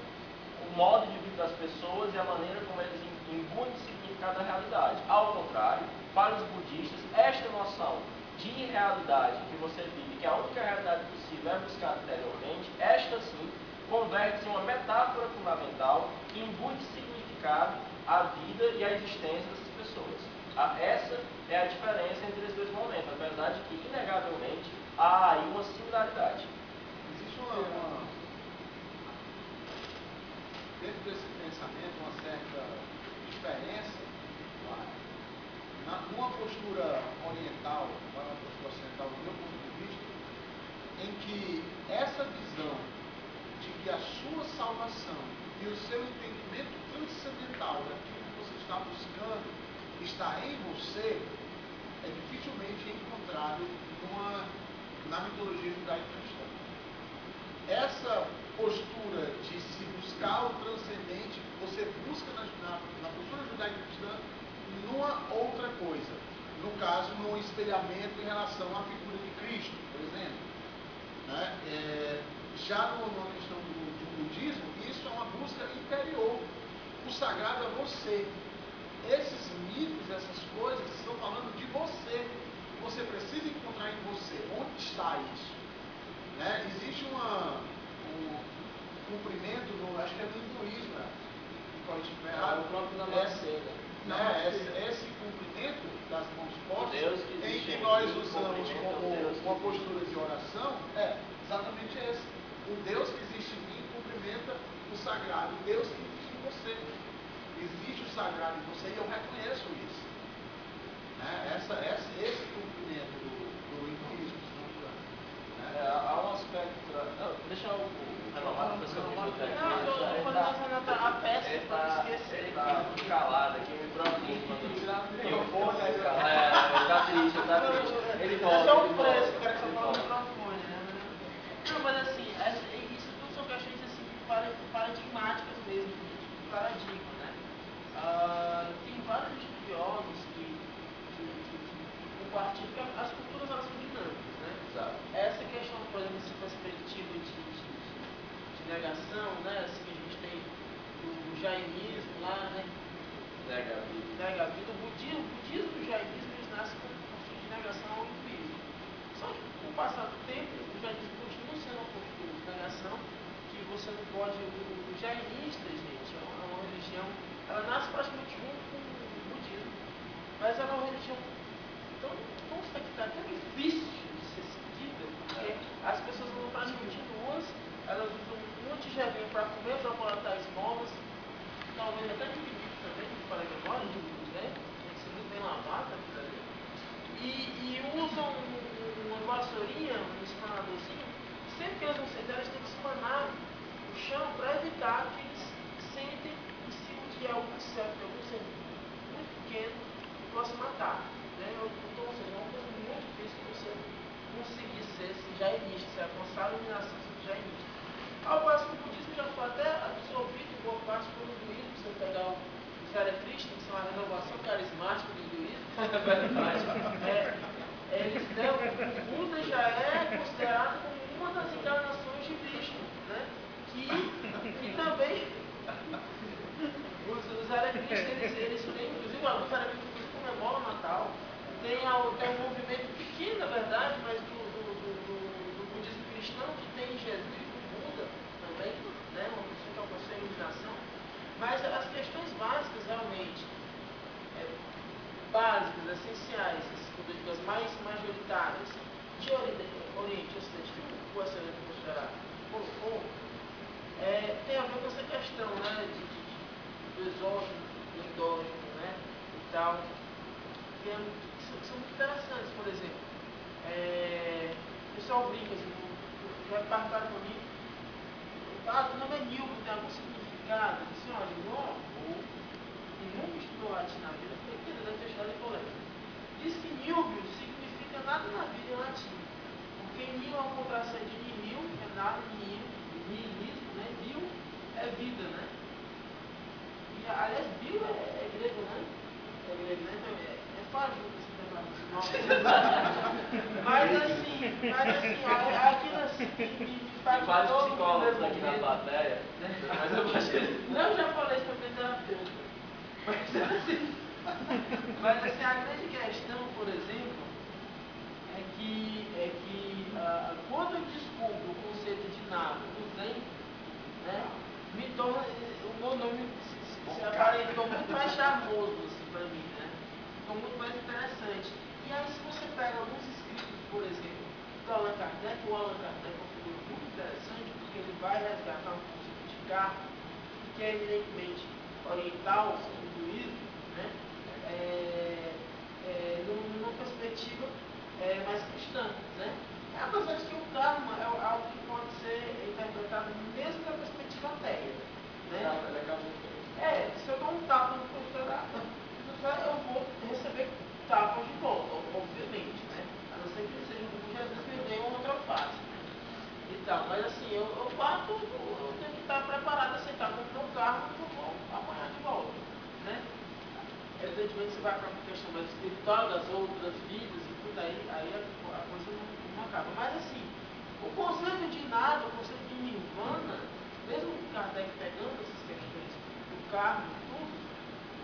o modo de vida das pessoas e a maneira como eles imbuem o significado da realidade. Ao contrário, para os budistas, esta noção de irrealidade que você vive, que a única realidade possível é buscar anteriormente, esta sim converte-se em uma metáfora fundamental que imbui de significado a vida e a existência dessas pessoas. Essa é a diferença entre esses dois momentos, apesar de que, inegavelmente, há aí uma similaridade. Existe dentro desse pensamento, uma certa diferença numa postura oriental, uma postura ocidental, do meu ponto de vista, em que essa visão de que a sua salvação e o seu entendimento transcendental daquilo que você está buscando está em você, é dificilmente encontrado na mitologia judaico-cristã. Essa postura de se buscar o transcendente, você busca na postura judaico-cristã numa outra coisa, no caso, no um espelhamento em relação à figura de Cristo, por exemplo. Né? Já na questão do budismo, isso é uma busca interior. O sagrado é você. Esses mitos, essas coisas, estão falando de você. Você precisa encontrar em você. Onde está isso? Né? Existe um cumprimento, acho que é no hinduísmo, pode estiver errado. O próprio Namastê, Esse cumprimento das mãos postas, Deus que em existe que em nós mim, usamos cumprimento como é o Deus que uma existe. postura de oração, é exatamente esse. O Deus que existe em mim cumprimenta o sagrado. O Deus que existe em você. Existe o sagrado em você e eu reconheço isso. Né? Esse cumprimento do hinduísmo. Há um aspecto. Deixa o Renomado, professor de biblioteca. Não, eu estou fazendo a peça para não esquecer. Ele está calado aqui, me preocupa. Eu vou, né? Tá triste, tá triste. Ele volta. Esse é o ele preço, volta, o cara que só ele fala no volta. microfone, né? Não, mas assim, isso tudo são questões assim, paradigmáticas mesmo, de paradigma, né? Tem vários estudiosos que compartilham que as culturas elas são dinâmicas, né? Exato. Essa questão, por exemplo, essa perspectiva de negação, né? Assim, que a gente tem do jainismo lá, né? Nega a vida. Nega a vida. O budismo e o jainismo eles nascem com uma postura de negação ao hinduísmo. Só que com o passar do tempo, o jainismo continua sendo uma postura de negação que você não pode. O jainista, gente, é uma religião, ela nasce praticamente junto com o budismo, mas ela é uma religião tão sectária, tão difícil de ser seguida, porque as pessoas andam praticamente nuas, elas usam uma tigelinha para comer, para colocar esmolas, talvez até de infinito também, para a memória, né? Tem que ser muito bem lavada aquilo ali. E usam uma vassourinha, um espanadorzinho, sempre que eles vão sentar, eles têm que espanar o chão para evitar que eles sentem em cima de algum inseto, de algum ser muito pequeno que possa matar. Né? Então, ou seja, é uma coisa muito difícil você conseguir ser jainista, você alcançar a iluminação de jainista. Ao passo que o budismo já foi até absorvido em boa parte pelo hinduísmo. Se você pegar o Hare Krishna, que são a renovação carismática do hinduísmo, o Buda já é considerado como uma das encarnações de Vishnu, né? que também os Hare Krishna, eles têm, inclusive alguns Hare Krishna comemoram o Natal, tem um movimento pequeno, na verdade, mas do budismo cristão, que tem Jesus, o Buda também, né? Uma pessoa que alcançou a iluminação, mas as questões básicas realmente, básicas, essenciais, as mais majoritárias de Oriente e Ocidente, que o excelente considerar colocou, tem a ver com essa questão, né, do exógeno, do endógeno, né, e tal, que são muito interessantes. Por exemplo, o pessoal brinca, assim, já perguntaram para mim, o nome é Nilbo, tem algum significado? Eu disse, olha, meu avô, que nunca estudou latim na vida, foi que ele deve ter estudado em colégio. Diz que Nilbio significa nada na vida em latim, porque Nil é uma contração de nihil, que é nada, nihilismo, né? Bio é vida, né? E, aliás, bio é grego, né? É grego, né? Então, é fajuto esse negócio. Mas assim, aquilo assim me faz vários todo psicólogos o aqui na momento. plateia, mas eu gostei. Não, eu já falei isso para o terapeuta. Mas assim, a grande questão, por exemplo, é que quando eu descubro o conceito de nada no Zen, né, me torna, o meu nome se aparentou muito mais charmoso assim, para mim, né? Ficou muito mais interessante. E aí, se você pega alguns escritos, por exemplo, do Allan Kardec, o Allan Kardec é uma figura muito interessante, porque ele vai resgatar um conceito de karma, que é evidentemente oriental, o hinduísmo, né? Numa perspectiva mais cristã, né? Apesar de que o karma é algo que pode ser interpretado mesmo da perspectiva ateia, né? Se eu dou um tapa no professor, eu vou receber tapas de volta, obviamente, né? A não ser que seja um Jesus que me dê uma outra face, né? E tal, mas assim, eu tenho que estar preparado a aceitar como meu karma, que eu vou apanhar de volta. consequentemente você vai para a questão mais espiritual, das outras vidas e tudo aí a coisa não acaba. Mas assim, o conceito de nada, o conceito de nirvana, mesmo o Kardec pegando essas questões do karma e tudo,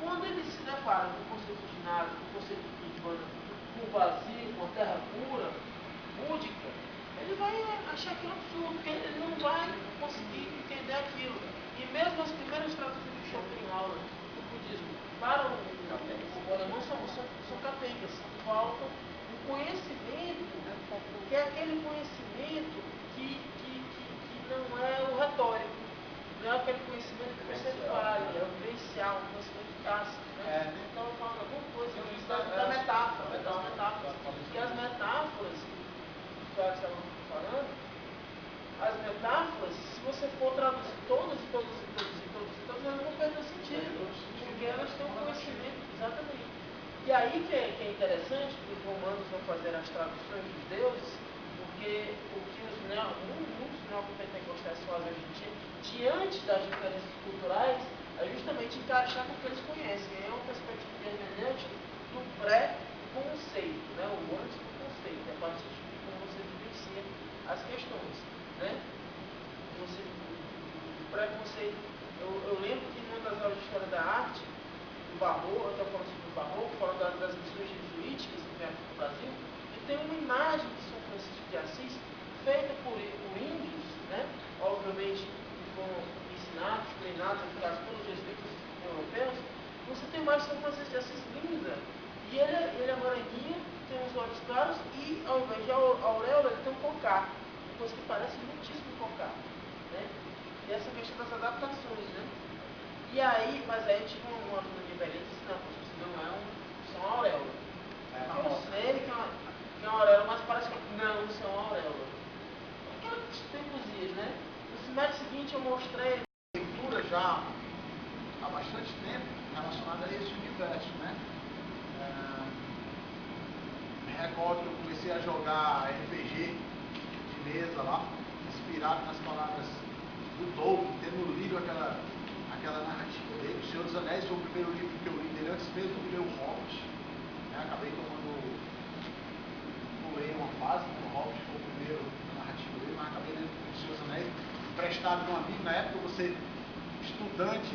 quando ele se depara com o conceito de nada, com o conceito de nirvana, com o vazio, com a terra pura, búdica, ele vai achar aquilo absurdo, porque ele não vai conseguir entender aquilo. E mesmo as primeiras traduções de Schopenhauer do budismo para o alemão são capengas, falta o conhecimento, que é aquele conhecimento que não é o retórico, não é aquele conhecimento que você fala, é o vivencial, o conhecimento tácito. Né? Então eu falo alguma coisa da metáfora, das metáforas. E as metáforas, que eu estava falando, as metáforas, se você for traduzir todas, elas vão perder sentido, porque elas têm um conhecimento, exatamente. E aí que é interessante que os romanos vão fazer as traduções dos deuses, porque o que muitos neopentecostais fazem hoje em dia, diante das diferenças culturais, é justamente encaixar com o que eles conhecem. É uma perspectiva hermenêutica do pré-conceito, né? O antes do conceito, a partir de como você vivencia as questões. Né? O pré-conceito, eu lembro que em uma das aulas de História da Arte, do Barroco, eu estou falando sobre o Barroco, falando das missões jesuíticas que vem aqui no Brasil, e tem uma imagem de São Francisco de Assis, feita por índios, né? Obviamente que foram ensinados, treinados, educados pelos jesuítas europeus. Você tem uma imagem de São Francisco de Assis linda, e ele é moreninho, tem os olhos claros, e ao invés de auréola, ele tem um cocar, uma coisa que parece muitíssimo cocar. Né? E essa questão das adaptações, né? E aí, mas aí tinha uma aluna de velha e disse, não é uma auréola. Eu sei que é uma auréola, mas parece que não, isso é uma auréola. Aquelas teimosias, né? No semestre seguinte eu mostrei leitura já há bastante tempo relacionada a esse universo, né? Me recordo que eu comecei a jogar RPG de mesa lá, inspirado nas palavras do Tolkien, tendo lido aquela narrativa dele. O Senhor dos Anéis foi o primeiro livro que eu li dele antes mesmo de ler o Hobbit. Né? Acabei pulei uma fase, né? O Hobbit foi o primeiro narrativo dele, mas acabei lendo o Senhor dos Anéis, emprestado de um amigo. Na época você, estudante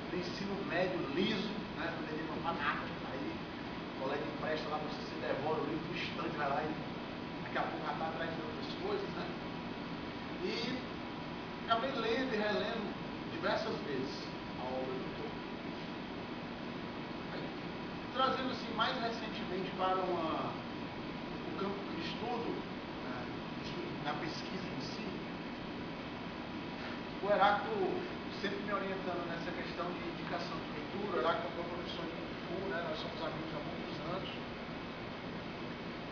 de ensino médio liso, né? Não devia tomar nada. Aí o colega empresta lá, você se devora o livro do estande, vai lá e daqui a pouco já está atrás de outras coisas, né? E acabei lendo e relendo diversas vezes a obra do Tolkien. Trazendo assim mais recentemente para o campo de estudo, na pesquisa em si, o Heráclito sempre me orientando nessa questão de indicação de leitura. O Heráclito é um professor de Kung Fu, né? Nós somos amigos há muitos anos.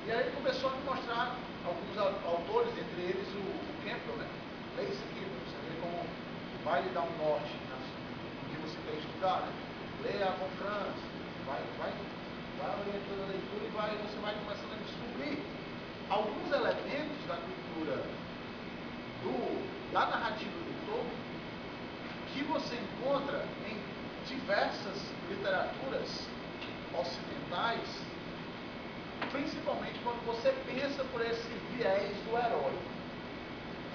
E aí começou a me mostrar alguns autores, entre eles o Campbell, né? Leia isso aqui, para você ver como vai lhe dar um norte no que você quer estudar, né? Leia a Von Franz, vai orientando a leitura e você vai começando a descobrir alguns elementos da cultura da narrativa do Tolkien que você encontra em diversas literaturas ocidentais, principalmente quando você pensa por esse viés do herói,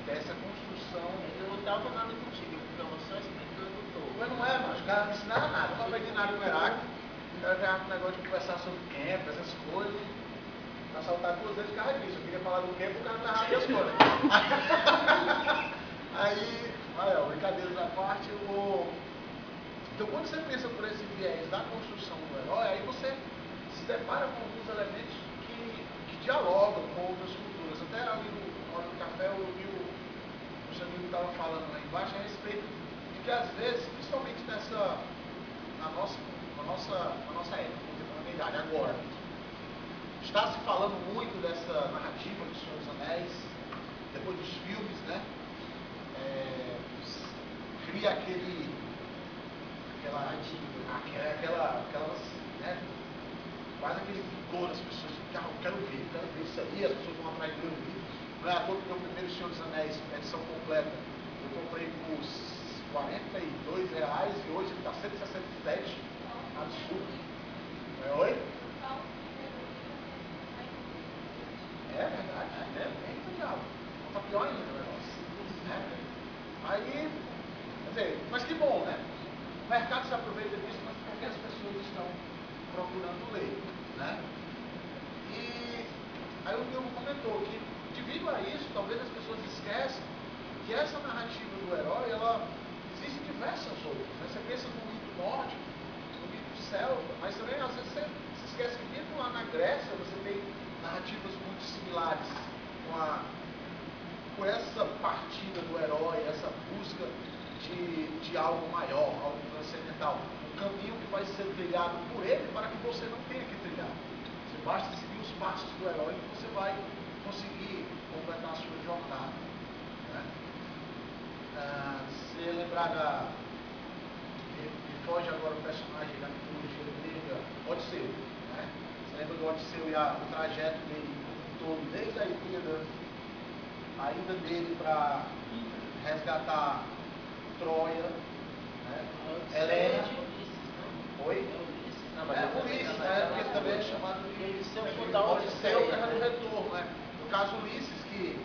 dessa construção. Eu não estava nada contigo, eu estava só explicando todo. Mas não é, mas o cara não ensinava nada, eu não aprendi nada com o Heráclito. O cara ganhava com o negócio de conversar sobre campo, essas coisas. Pra saltar 2 vezes o cara disso. Eu queria falar do campo, o cara não errado as coisas. Aí, brincadeiras à parte, então quando você pensa por esse viés da construção do herói, aí você se depara com alguns elementos que dialogam com outras culturas. Até ali no Hora do Café eu vi o seu amigo estava falando lá embaixo a respeito de que às vezes, principalmente na nossa época, na minha idade, agora, está se falando muito dessa narrativa do Senhor dos Anéis, depois dos filmes, né? Cria né? Faz aquele vigor, as pessoas ficam, eu quero ver isso aí, as pessoas vão atrás de ler o livro. Não é à toa que o meu primeiro Senhor dos Anéis, edição completa, eu comprei por R$42 e hoje ele está R$167, absurdo. esquece que mesmo lá na Grécia você tem narrativas muito similares com essa partida do herói, essa busca de algo maior, algo transcendental. Um caminho que vai ser trilhado por ele para que você não tenha que trilhar. Você basta seguir os passos do herói e você vai conseguir completar a sua jornada. Né? Se lembrar me foge agora o personagem da mitologia grega, Odisseu. Né? Você lembra do Odisseu e o trajeto dele todo, desde a ida dele para resgatar Troia, né? Helena. Oi? Ulisses, né? Porque também é chamado de Odisseu, que era o retorno, né? No caso, Ulisses, que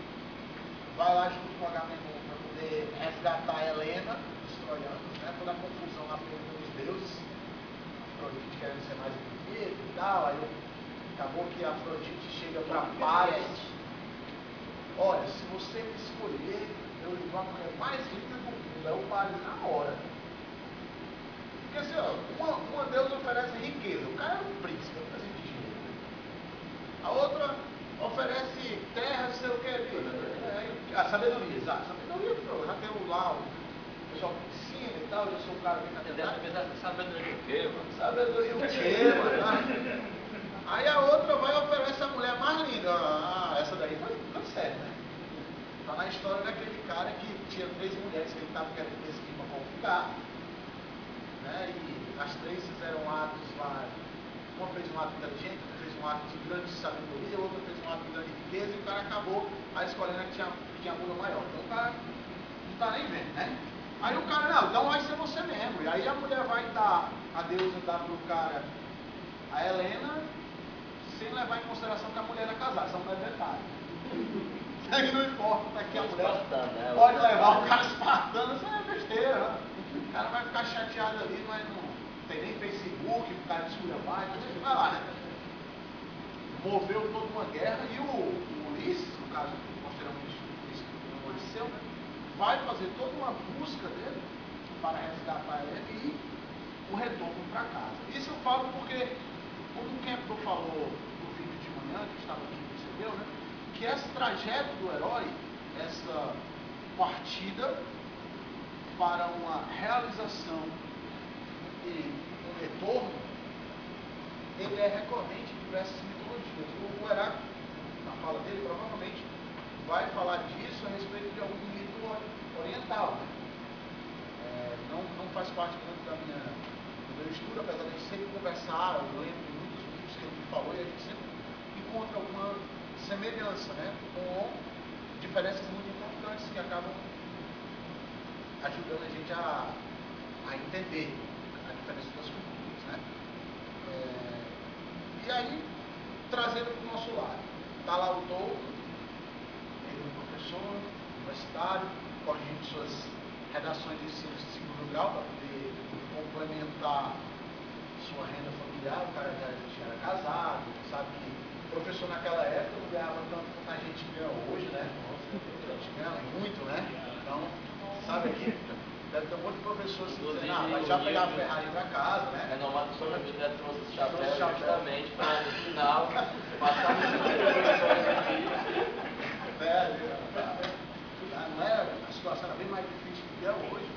vai lá junto com Agamenon para poder resgatar Helena dos troianos, né? Toda a confusão lá pelos deuses, Afrodite querendo ser mais bonita e tal, aí acabou que a Afrodite chega para Paris. Olha, se você me escolher, eu lhe dou a mulher mais linda do mundo. Aí o Paris na hora. Porque assim, ó, uma deusa oferece riqueza, o cara é um príncipe, não precisa de dinheiro. A outra oferece terra, sei o que, a sabedoria, exato. Sabedoria, já tem lá o pessoal que ensina e tal, eu sou um cara bem categorizado. Sabedoria o quê, mano? Sabedoria o quê, mano? Aí a outra vai e oferece a mulher mais linda. Essa daí tá certo, né? Tá na história daquele cara que tinha 3 mulheres que ele estava querendo decidir para qual ficar. Né? E as 3 fizeram atos lá. Uma fez um ato inteligente, outra fez um ato de grande sabedoria, outra fez um ato de grande riqueza, e o cara acabou escolhendo a que tinha a bunda maior. Então o cara não tá nem vendo, né? Aí o cara, não, então vai ser você mesmo. E aí a mulher vai dar, a deusa dá pro cara a Helena, sem levar em consideração que a mulher é casada, essa mulher é detalhe. Aí não importa que a mulher pode levar o cara espartano, isso é besteira, né? O cara vai ficar chateado ali, mas não tem nem Facebook, o cara desculhambar, então ele vai lá, né? Moveu toda uma guerra e o Ulisses, no caso, posteriormente o Odisseu, né? Vai fazer toda uma busca dele para resgatar ele e o retorno para casa. Isso eu falo porque, como o Campbell falou no vídeo de manhã, que estava aqui, percebeu, né? Que esse trajeto do herói, essa partida para uma realização e um retorno, ele é recorrente em diversas mitologias. O Heráclito, na fala dele, provavelmente vai falar disso a respeito de algum mito oriental. Né? Não faz parte muito do meu estudo, apesar de a gente sempre conversar, eu lembro de muitos vídeos que ele me falou e a gente sempre encontra alguma semelhança, né? Com diferenças muito importantes que acabam ajudando a gente a entender a diferença das culturas, né? E aí, trazendo para o nosso lado, está lá o Tolkien, ele é um professor universitário, corrigindo suas redações de ensino de segundo grau para poder complementar sua renda familiar. O cara já era casado, sabe que o professor naquela época não ganhava tanto quanto a gente ganha hoje, né? A gente ganha muito, né? Então, sabe que deve ter um monte de professor assim, dizendo, vai já pegar a Ferrari para casa, né? Renomado sobre a vida trouxe esse chapéu justamente para no final passar no aqui. Não é, a situação era bem mais difícil do que é hoje.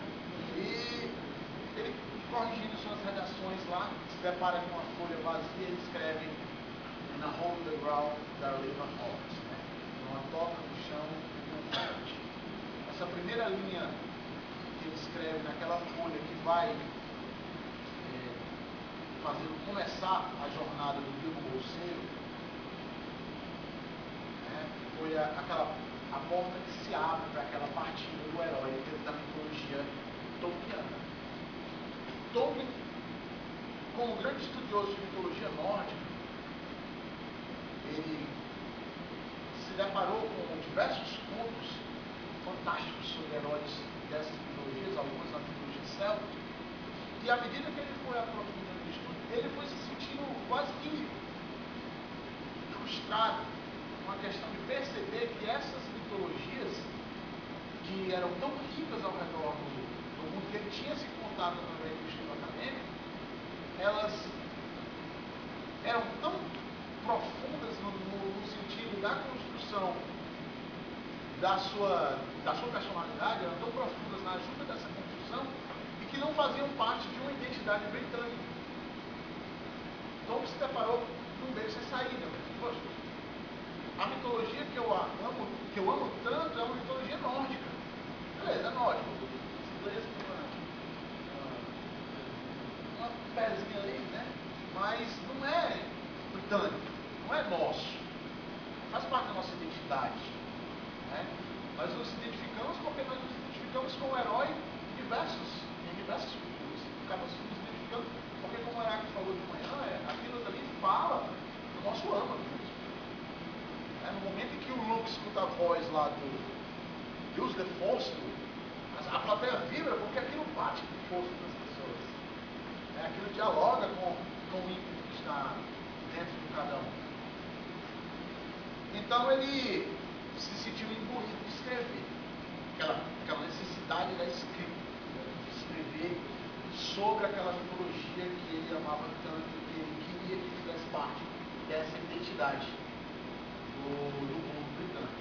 E ele, corrigindo suas redações lá, se depara com uma folha vazia e escreve na hole in the ground da River Ox, né? Uma toca no chão e um fonte. Essa primeira linha que ele escreve naquela folha que vai fazendo começar a jornada do Bilbo Bolseiro, né? Foi a porta que se abre para aquela partida do herói dentro da mitologia tolkiana. Tolkien, como grande estudioso de mitologia nórdica, ele se deparou com diversos contos fantásticos sobre heróis dessas mitologias, algumas na mitologia celta, e à medida que ele foi aprofundando o estudo, ele foi se sentindo quase que frustrado com a questão de perceber que essas mitologias, que eram tão ricas ao redor do mundo, que ele tinha se contado através do estudo acadêmico, elas eram da sua personalidade eram tão profundas na ajuda dessa construção e que não faziam parte de uma identidade britânica. Então se deparou num beco sem saída. Poxa, a mitologia que eu amo tanto é uma mitologia nórdica. Beleza, é nórdico. Inglês com uma pezinha ali, né? Mas não é britânico, não é nosso. Faz parte da nossa identidade. Né? Nós nos identificamos porque nós nos identificamos com o herói em diversas culturas. Acabamos nos identificando porque, como o Heráclito falou de manhã, aquilo ali fala do nosso âmago. No momento em que o Luke escuta a voz lá do Deus de Fausto, a plateia vibra porque aquilo bate com força das pessoas. Aquilo dialoga com o ímpeto que está dentro de cada um. Então ele se sentiu imbuído de escrever. Aquela necessidade da escrita, de escrever sobre aquela mitologia que ele amava tanto, que ele queria que fizesse parte dessa identidade do mundo britânico.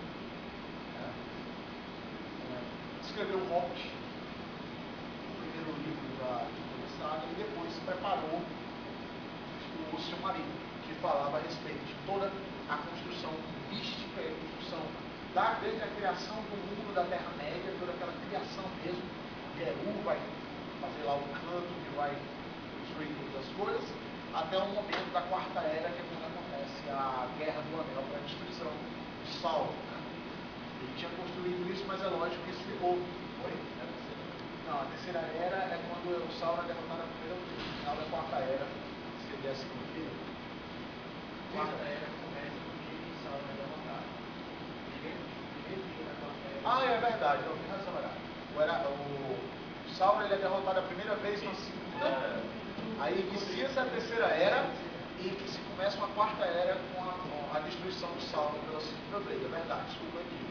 Escreveu o Hobbit, o primeiro livro de toda a saga, e depois preparou o Silmarillion, que falava a respeito de toda a construção mística e a construção desde a criação do mundo da Terra-média, toda aquela criação mesmo. Eru vai fazer lá o canto que vai construir todas as coisas, até o momento da Quarta Era, que é quando acontece a Guerra do Anel para a destruição de Sauron. Ele tinha construído isso, mas é lógico que isso ficou. Não, a Terceira Era é quando o Sauron é derrotado a primeira vez. No final da Quarta Era seria a segunda. Quarta Era começa porque Sauron é derrotado. É verdade, não tem razão, o Sauron ele é derrotado a primeira vez na segunda, aí inicia-se a Terceira Era e que se começa uma Quarta Era com a destruição do Sauron pela segunda vez, é verdade, desculpa aqui.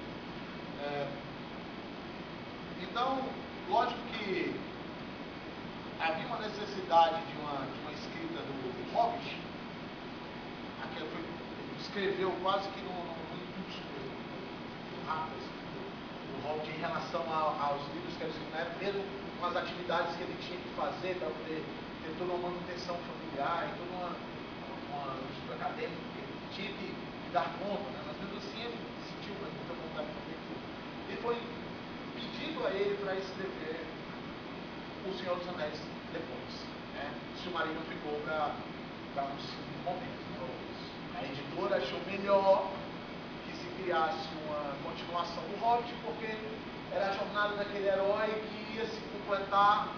Então, lógico que havia uma necessidade de uma escrita do Hobbit, ele escreveu quase que no impulso rápido do Hobbit em relação aos livros que ele escreveu, mesmo com as atividades que ele tinha que fazer para poder ter toda uma manutenção familiar e toda uma estudo acadêmico que ele tinha que dar conta, né? Mas mesmo assim ele sentiu muita vontade de fazer tudo. E foi pedido a ele para escrever O Senhor dos Anéis depois. Né? O Silmarillion ficou para um segundo momento. A editora achou melhor que se criasse uma continuação do Hobbit, porque era a jornada daquele herói que ia se completar,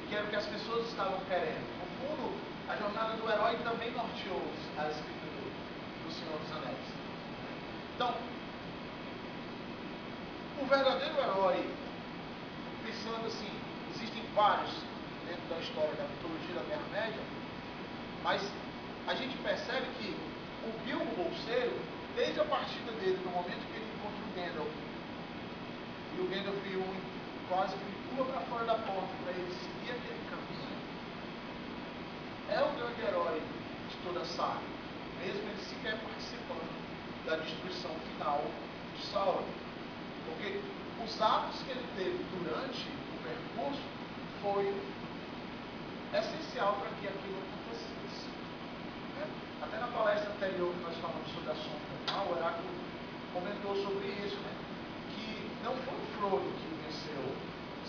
que era o que as pessoas estavam querendo. No fundo, a jornada do herói também norteou a escrita do Senhor dos Anéis. Então, o verdadeiro herói, pensando assim, existem vários dentro da história da mitologia da Terra-média, mas a gente percebe que o Bilbo Bolseiro, desde a partida dele, no momento que ele encontra o Gandalf, e o Gandalf quase que pula para fora da porta para ele seguir aquele caminho, é o grande herói de toda a saga, mesmo ele sequer participando da destruição final de Sauron. Porque os atos que ele teve durante o percurso foi essencial para que aquilo acontecesse. Até na palestra anterior que nós falamos sobre a sombra do mal, o Heráclito comentou sobre isso, né? Que não foi o Frodo que venceu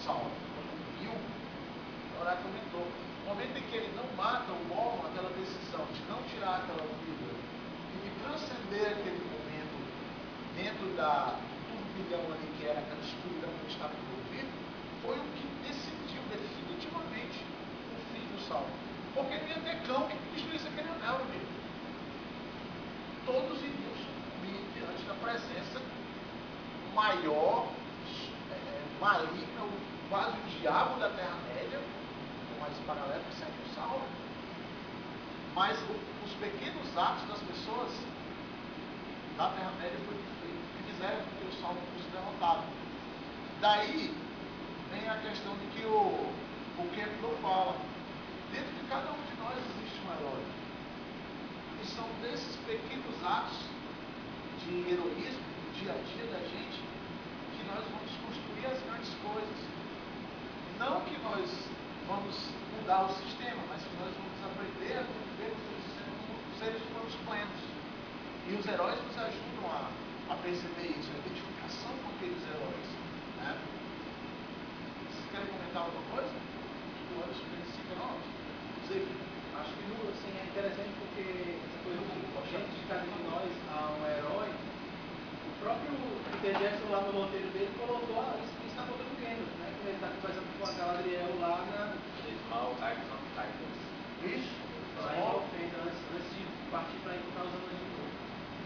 Sauron, foi o Bilbo. O Heráclito comentou. No momento em que ele não mata o Gollum, aquela decisão de não tirar aquela vida e de transcender aquele momento dentro do turbilhão ali que era aquela escuridão que ele estava envolvido, foi o que decidiu definitivamente o fim do Sauron. Porque não ia ter cão que destruísse aquele anel, amigo. Todos iriam sucumbir diante da presença maior, maligna, quase o diabo da Terra-média, com mais paralelo, que seria o Sauron. Mas os pequenos atos das pessoas da Terra-média que fizeram com que o Sauron fosse derrotado. Daí vem a questão de que o Kepler fala. Dentro de cada um de nós existe um herói. E são desses pequenos atos de heroísmo do dia a dia da gente nós vamos construir as grandes coisas. Não que nós vamos mudar o sistema, mas que nós vamos aprender a conviver com esse sistema como seres humanos plenos. E os heróis nos ajudam a perceber isso, a identificação com aqueles heróis. Né? Vocês querem comentar alguma coisa? O Anderson necessita, não? Sei. Acho que assim, é interessante porque dentro de cada um de nós há um herói. O próprio Peter Jackson lá no roteiro dele colocou isso na conta do Gênesis, né? Quando ele está conversando com a Galadriel lá na Small Acts on Titans. Isso. Small fez antes de partir para encontrar os anões de novo.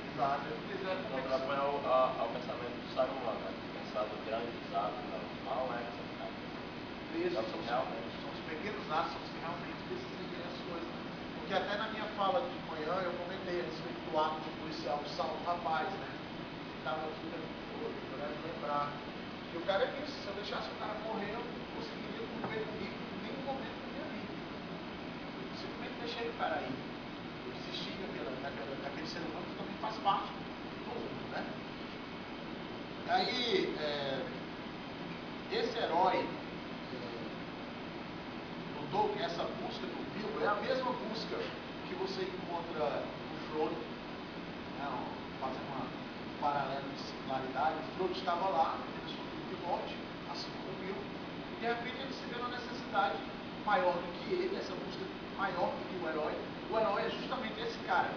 Exato. Eu quiser Contrapõe ao pensamento do Saruman, né? Pensar do grande atos, não. Small Acts on Titans. Isso, Então, realmente. são os pequenos atos que realmente decidem as coisas. Porque até na minha fala de manhã eu comentei a respeito do ato de policial do salvo rapaz, né? Ficava aqui o tempo todo, eu me lembrar. E o cara disse, se eu deixasse o cara morrer, eu não conseguiria conviver comigo em nenhum momento da minha vida. Eu simplesmente deixei o cara aí. Eu desisti daquele ser humano que também faz parte do mundo, né? Aí, esse herói do Tolkien, essa busca do Bilbo, é a mesma busca que você encontra no Frodo, né? Fazendo um paralelo de similaridade. O Frodo estava lá, teve sua vida de morte, assim como o Bilbo, e de repente ele se vê uma necessidade maior do que ele, essa busca maior do que o herói. O herói é justamente esse cara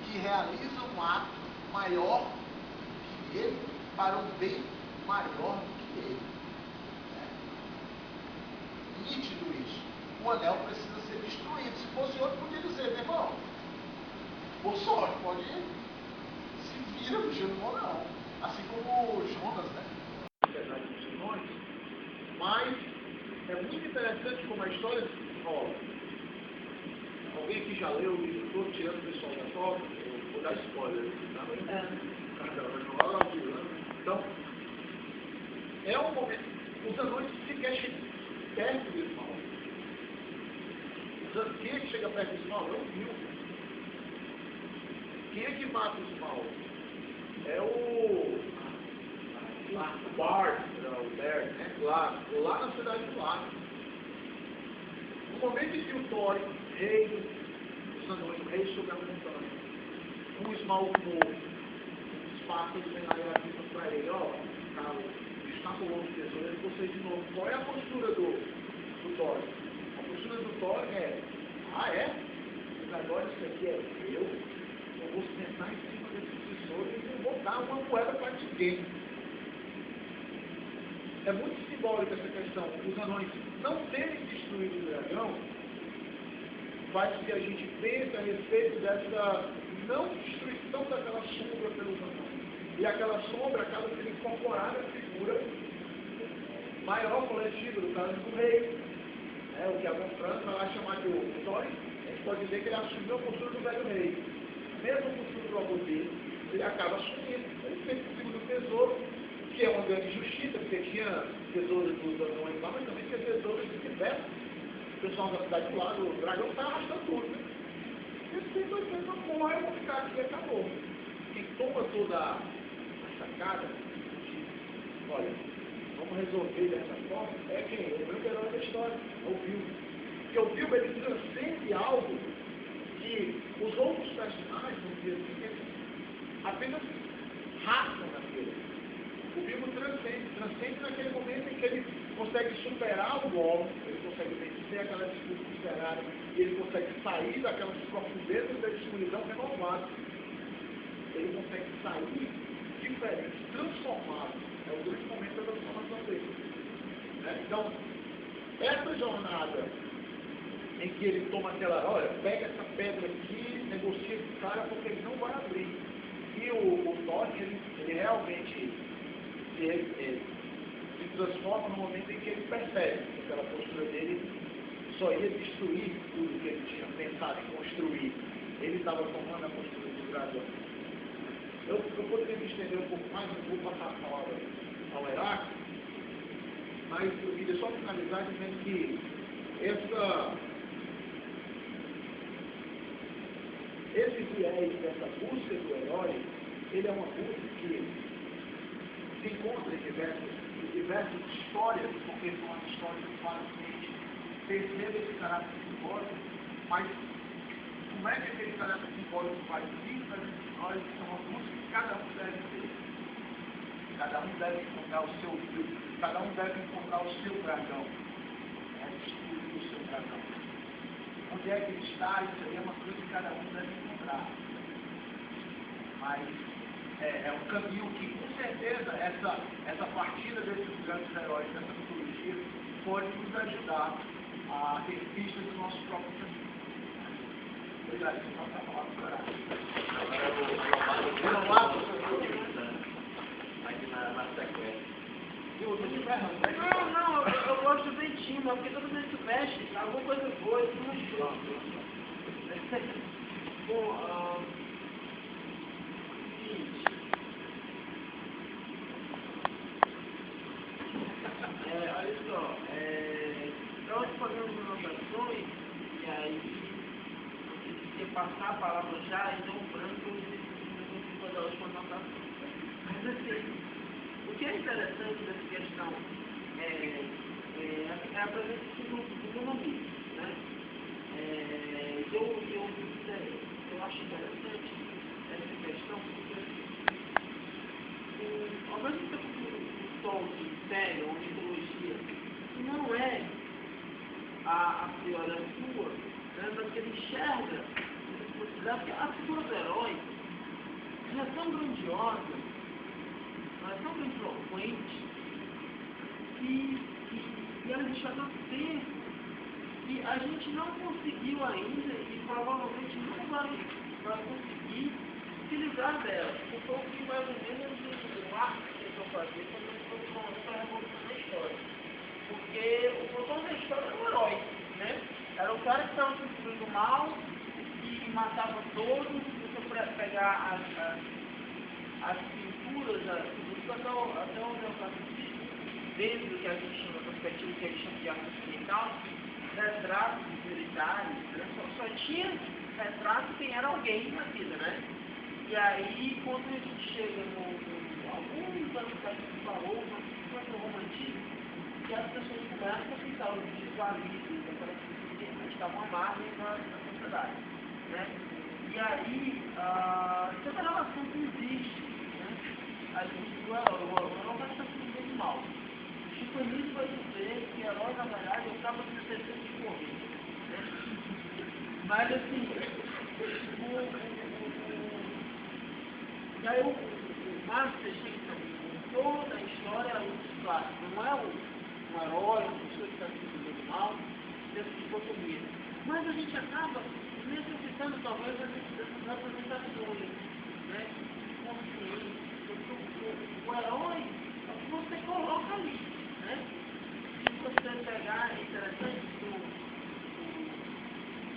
que realiza um ato maior do que ele para um bem maior do que ele. Nítido isso. O anel precisa ser destruído. Se fosse outro, podia dizer, meu irmão, por sorte, pode se vira no gelo, não. Assim como o Jonas, né? Apesar de Simões, mas é muito interessante como a história se rola. Alguém aqui já leu o livro todo, tirando o pessoal da toca? Eu vou dar spoiler, tá? Então, é um momento. Os anões sequer chegam perto desse mal. Quem é que chega perto desse mal? É o Bilbo. Quem é que mata esse mal? É o Bard, o Bard, né? Lá na cidade do lago. No momento em que o Thorin, rei dos anões, o rei sobre a montanha, um esmalte novo, os pássaros vêm lá e avisam para ele, ó, cara, está rolando o tesouro, ele vocês de novo. Qual é a postura do Thorin? A postura do Thorin é, mas agora isso aqui é eu vou sentar em cima desse tesouro e não vou dar uma moeda para ninguém. É muito simbólica essa questão. Os anões não terem destruído o dragão faz com que a gente pense a respeito dessa não destruição daquela sombra pelos anões. E aquela sombra acaba sendo incorporada à figura maior coletiva, do caso do rei. O que a Von Franz vai lá chamar de o Thorin, a gente pode dizer que ele assumiu a postura do velho rei. A mesma postura do avô dele, ele acaba assumindo. Ele fez consigo do tesouro, que é uma grande injustiça, porque tinha tesouros dos anões lá, mas também tinha tesouros do universo. O pessoal da cidade do lado, o dragão está arrastando tudo, né? Esse tesouro fez uma porra, eu vou ficar aqui e acabou. Quem toma toda a sacada, olha, vamos resolver dessa forma, é quem? É o meu herói da história, é o Bilbo. Porque o Bilbo, ele transcende algo que os outros personagens, vamos dizer assim, eles apenas raçam naquilo. O Bilbo transcende naquele momento em que ele consegue superar o golpe, ele consegue vencer aquela disputa desesperada, e ele consegue sair daquelas profundezas da escuridão renovada. Ele consegue sair diferente, transformado. É o grande momento da transformação dele. Então, essa jornada em que ele toma aquela, olha, pega essa pedra aqui, negocia com o cara porque ele não vai abrir. E o Thorin, ele realmente se transforma no momento em que ele percebe que aquela postura dele só ia destruir tudo que ele tinha pensado em construir. Ele estava tomando a postura do dragão. Eu poderia me estender um pouco mais, não vou passar a palavra ao Heráclito, mas eu queria só finalizar dizendo que esse viés dessa busca do herói, ele é uma busca que se encontra em diversas histórias, porque são as histórias que fazem a gente perceber esse caráter simbólico, mas como é que aquele caráter simbólico vai vir para nós, é uma busca que cada um deve ter. Cada um deve encontrar o seu Deus, cada um deve encontrar o seu dragão, destruir o seu dragão. Onde é que ele está? Isso aí é uma coisa que cada um deve encontrar. Mas é um caminho que, com certeza, essa partida desses grandes heróis, dessa mitologia, pode nos ajudar a ter pistas do nosso próprio caminho. Obrigado, senhor, para falar do coração. Aqui na sequência. Não, eu gosto do dentinho, mas porque todo mundo que veste, alguma coisa boa, isso não chama. Bom, seguinte. Olha só, nós fazemos anotações, e aí, se você passar a palavra já, então o branco, eu não vou fazer a última anotação. Mas assim, o que é interessante dessa questão é a presença do humanismo, né? Eu acho interessante essa questão porque, ao mesmo tempo que o tom de sério ou mitologia não é a priori a sua, né? Mas que ele enxerga essa possibilidade, porque a figura do herói já é tão grandiosa, ela é tão grandiloquente, e ela existe há tanto tempo que a gente não conseguiu ainda e provavelmente não vai conseguir utilizar dela. Porque foi o que mais ou menos o arco que eu fazer quando eu estou falando para a Revolução da História. Porque o protagonista da história era um herói, né? Era o cara que estava destruindo o mal e matava todos. Se você pegar as pinturas, até o neoclassicismo, dentro do que a gente chama de perspectiva, que a gente chama de arte ocidental, retratos militares, né? Só tinha retrato quem era alguém na vida, né? E aí, quando a gente chega alguns anos que a gente falou, mas no romantismo, que as pessoas começam a pintar os visualistas, aquelas pessoas que estavam à margem na sociedade, né? E aí, essa relação que existe, né? A gente do herói, o herói vai estar sendo do mal. O chicanismo vai dizer que o herói, na verdade, acaba sendo certeza de morrer, né? Mas, assim, e aí o Marx chega toda a história é a luz clássica, não é um herói, uma pessoa que está sendo do mal, dessa dicotomia. Mas a gente acaba necessitando, talvez, dessas representações, né? Conscientes, porque o herói é o que você coloca ali, né? Se você pegar, é interessante,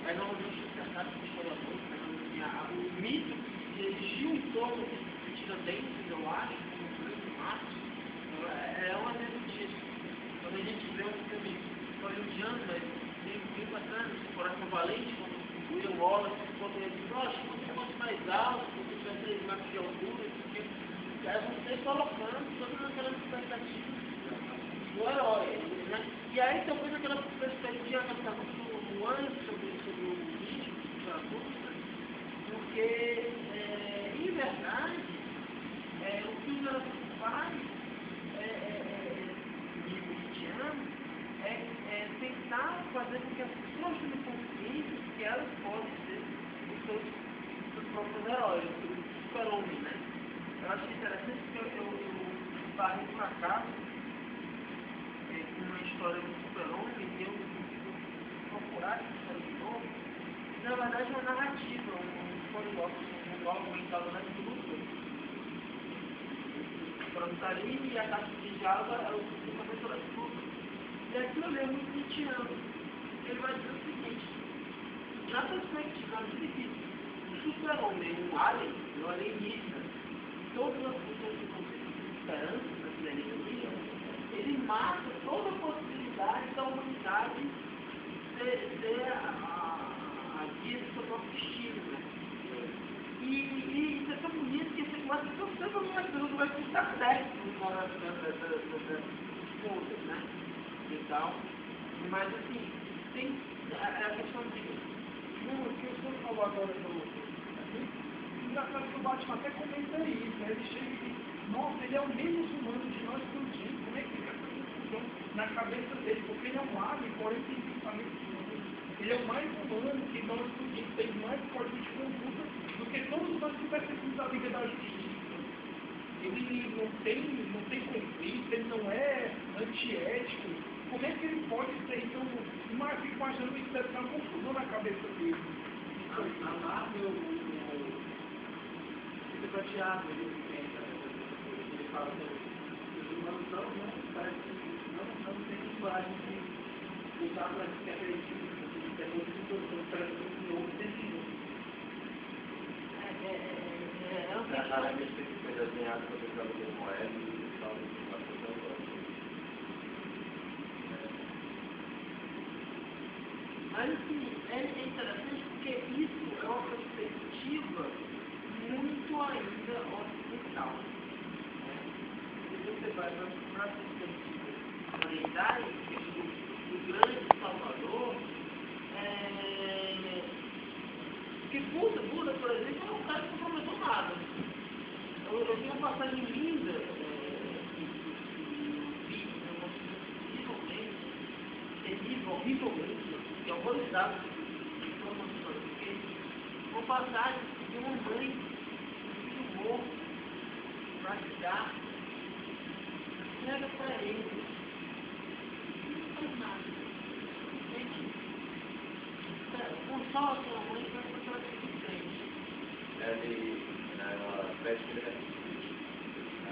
normalmente o tratado de historiador, o mito que existiu em torno de Tiradentes, eu acho, como o grande Marx, é um exemplo disso. Quando a gente vê um filme hollywoodiano, mas bem bacana, o Coração Valente, quando o William Wallace, quando ele diz, nossa, se você fosse mais alto, se você tivesse 3 metros de altura, aí você colocando todas aquelas expectativas do herói, né? E aí talvez aquela perspectiva, aquela pergunta do antes sobre o místico, porque, em verdade, o que o Zaratustra faz, nível cristiano, é tentar fazer com que as pessoas tenham consciência que elas podem ser os seus próprios heróis, o super-homem, né? Eu acho interessante porque eu parei por acaso com uma história do super-homem, e eu procurar essa história de novo. Na verdade, é uma narrativa, um mental do Lex Luthor. O Frontalini e a taxa de diálogo é o pensamento do Lex Luthor. E aquilo ali é muito nietzscheano. Ele vai dizer o seguinte: na perspectiva de que o super-homem, o alien, o alienígena, todas as pessoas que conceitam de esperança naquele alienígena, ele mata toda a possibilidade da humanidade ser a guia do seu próprio destino, né? E isso é tão bonito que você começa a torcer para uma coisa do coisa que está certo fora dessas contas, né? E tal. Mas assim, tem a questão de. Não, o que o senhor falou agora aqui, engraçado que o Batman até comenta isso, né? Ele chega e diz, nossa, ele é o menos humano de nós tudinho, como é que fica essa confusão na cabeça dele? Porque ele é um alien, porém tem pensamentos humanos. Ele é o mais humano que nós tudinho, tem mais código de conduta do que todos nós que perseguimos a Liga da Justiça. Ele não tem conflito, ele não é antiético. Como é que ele pode ser, então, fico imaginando isso deve ser uma confusão na cabeça dele. A Marvel, fica prateado, ele fala que os humanos parece que não tem coragem de lutar para que acredite, que é todo mundo parece que o outro tem Aquele que foi desenhado para o jogo de moeda e tal, Mas assim, é interessante porque isso é uma perspectiva muito ainda ocidental. Né? Se você vai para a perspectiva oriental, do grande Salvador, que Buda, por exemplo, é um cara que não prometeu nada. Eu vi uma passagem linda horrivelmente, que é horrorizado de informações, porque uma passagem de uma mãe que filmou para dar, entrega para ele, não faz nada, consola a sua mãe para que ela fique em frente. Ela pede que ele ressuscite.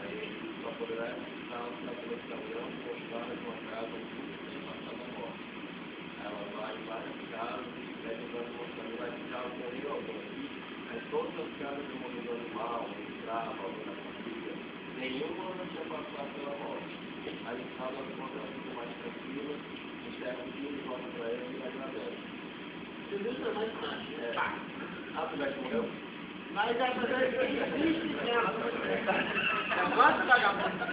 Aí só poderá ressuscitar na televisão, mostrar na sua casa tudo que tem passado a morte. Ela vai em várias casas e pede para mostrar, vai ficar com o rio algum. Aí todas as casas do mundo do animal, do escravo, da família, nenhuma não tinha passado pela morte. Aí fala de uma coisa mais tranquila, enxerga o filho, volta para ele e agradece. Entendeu? Você vai imaginar. Ah, tu já morreu? Mas a verdade é que existe dela. Agora vagabundo.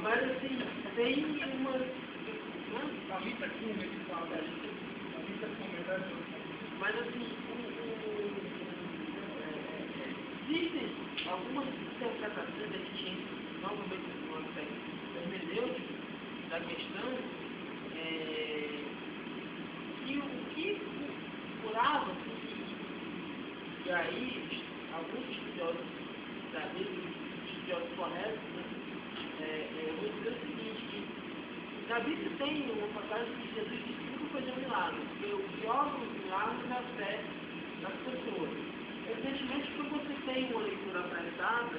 Mas assim, tem uma. Mas assim, existem algumas interpretações, a gente entra novamente no aspecto hermenêutico da questão, que o que curava, e aí alguns estudiosos da Bíblia, estudiosos corretos, vão dizer o seguinte, que na Bíblia tem uma passagem que Jesus disse que nunca fazia um milagre, porque o pior dos milagres é a fé das pessoas. Evidentemente, quando você tem uma leitura apressada,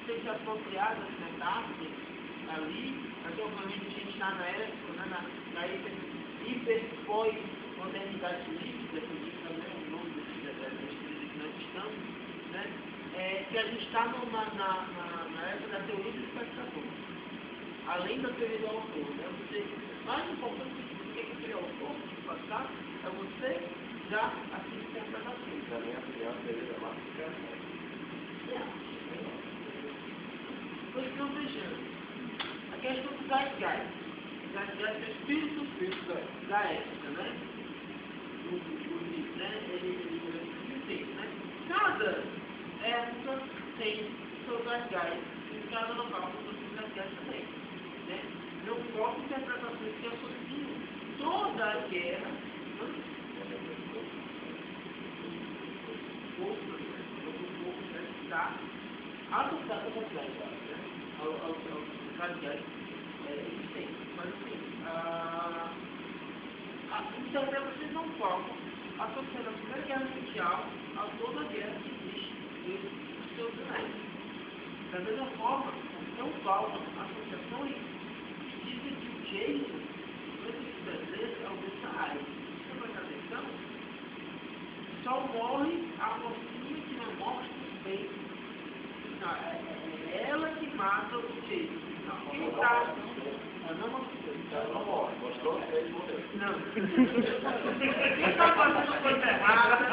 tem que apropriar das metáforas ali, mas obviamente a gente está na época, na hiper-pós-modernidade líquida, que diz também o nome das crise que nós estamos, né? Que a gente está na época da teoria do espectador, além da teoria do autor. Né? Você, mais importante do que aquele autor do passado é você já assim interpretações. Na minha opinião, seria mais Nós estamos vejando a questão do Zeitgeist. O Zeitgeist é o espírito da época, né? Ele tem, né? Cada época tem seu Zeitgeist, e cada local tem seu Zeitgeist também. Né? Não foco interpretações que associam toda a guerra, o povo está associado ao Zeitgeist, né? Ao Zeitgeist existente. Mas assim, as interpretações não focam associando a Primeira Guerra Mundial a toda a guerra que existe desde os seus sinais. Da mesma forma, não faltam associações que dizem que o jeito do brasileiro é o do Sarai. Você presta atenção? Só morre a mocinha que não mostra os peitos. É ela que mata o jeito. Quem está... Não mostrou que ele morreu. Não. Quem está fazendo coisa errada,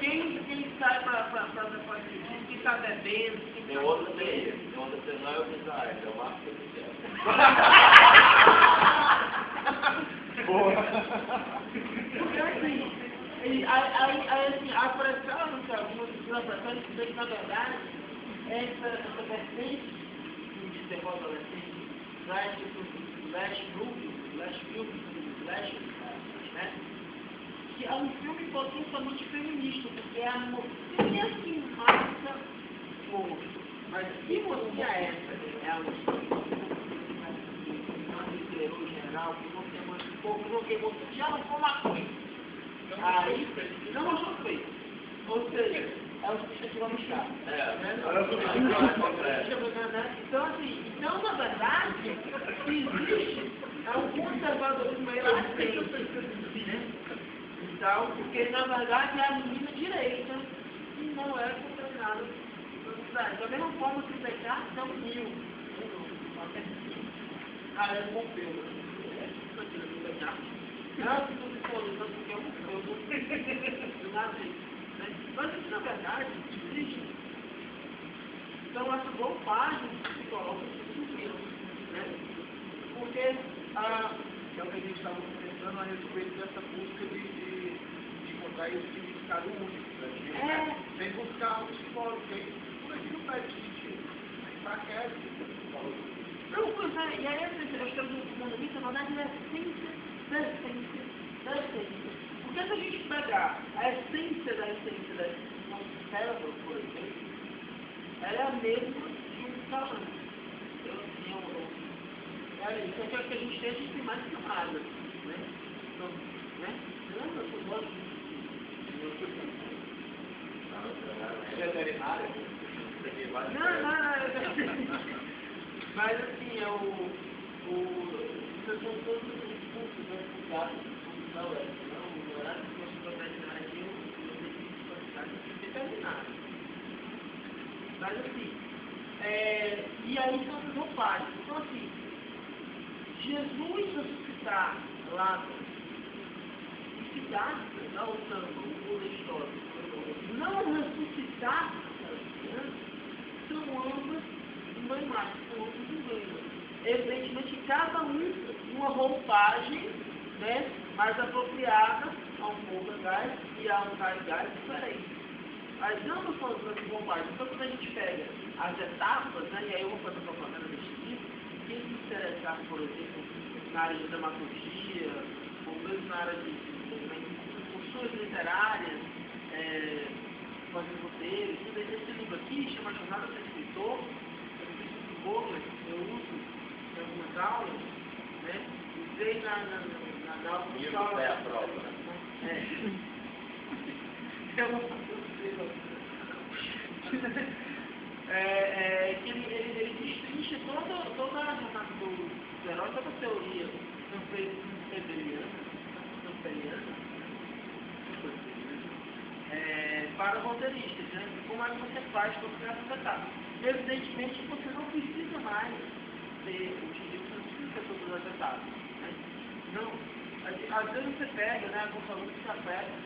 quem sai para fazer quem está bebendo, quem Tem tá outra comendo. teoria, não é o Israel, é o Marco do céu. Porque assim, a pressão, algumas pressões que na verdade, essa vertente de terror adolescente, slash né? Que é um filme potencialmente feminista, porque é a mocinha que mata o outro. Mas que mocinha é essa? É a mocinha não liberou geral, que não queimou esse pouco, não queimou, já não foi maconha. Aí, não mostrou feio. Ou seja, é os bichos que vão mostrar. Então, assim, na verdade, existe um conservadorismo aí latente, né? Então, porque na verdade é a menina direita e não é contaminada pela sociedade. Da mesma forma que o pecado é um rio. Ah, é um Pompeu. Não, tudo isso porque é um povo do nazismo. Mas isso, na verdade, existe. Então, essa roupagem se coloca no filme, né? Porque é o que a gente estava conversando a respeito dessa busca de encontrar esse significado único, né? Sem buscar o psicólogo, que por aqui não faz sentido. Enfraquece. Não, pois é, e aí a questão do fundamento, na verdade, é a essência da essência da essência. Porque se a gente pegar a essência da nosso cérebro, por exemplo, ela é a mesma de um salão. Olha, isso aqui é o que a gente tem mais camadas, né? Então, né? Lembra que eu gosto de veterinária? Não. Mas assim, isso são todos os cursos, né? Cuidados da UES. Não, o horário que você vai veterinária aqui, eu tenho que determinar. Mas assim, e aí são as roupagens. Então assim, Jesus ressuscitar Lázaro e Siddhartha, da Osama, o da história, não ressuscitar aquelas crianças, são ambas uma imagem, são ambos emblemas. Evidentemente, cada um uma roupagem, né, mais apropriada a um povo gás e a um gás diferente. Mas ambas são as roupagens. Então, quando a gente pega as etapas, né, e aí eu vou fazer propaganda deste livro, quem se interessar, por exemplo, na área de dramaturgia, ou mesmo na área de construções literárias, fazendo roteiros, tudo esse livro aqui chama Jornada do Escritor, eu uso em algumas aulas, né? Usei na aula de É a prova, né? Eu não que ele destrincha toda a jornada do herói, toda a teoria para roteiristas, né? Como é que você faz para criar essa etapa? Evidentemente, você não precisa mais ter o livro, você não precisa ter todas as etapas, né? Não, às vezes você pega, né? Alguns alunos se apegam,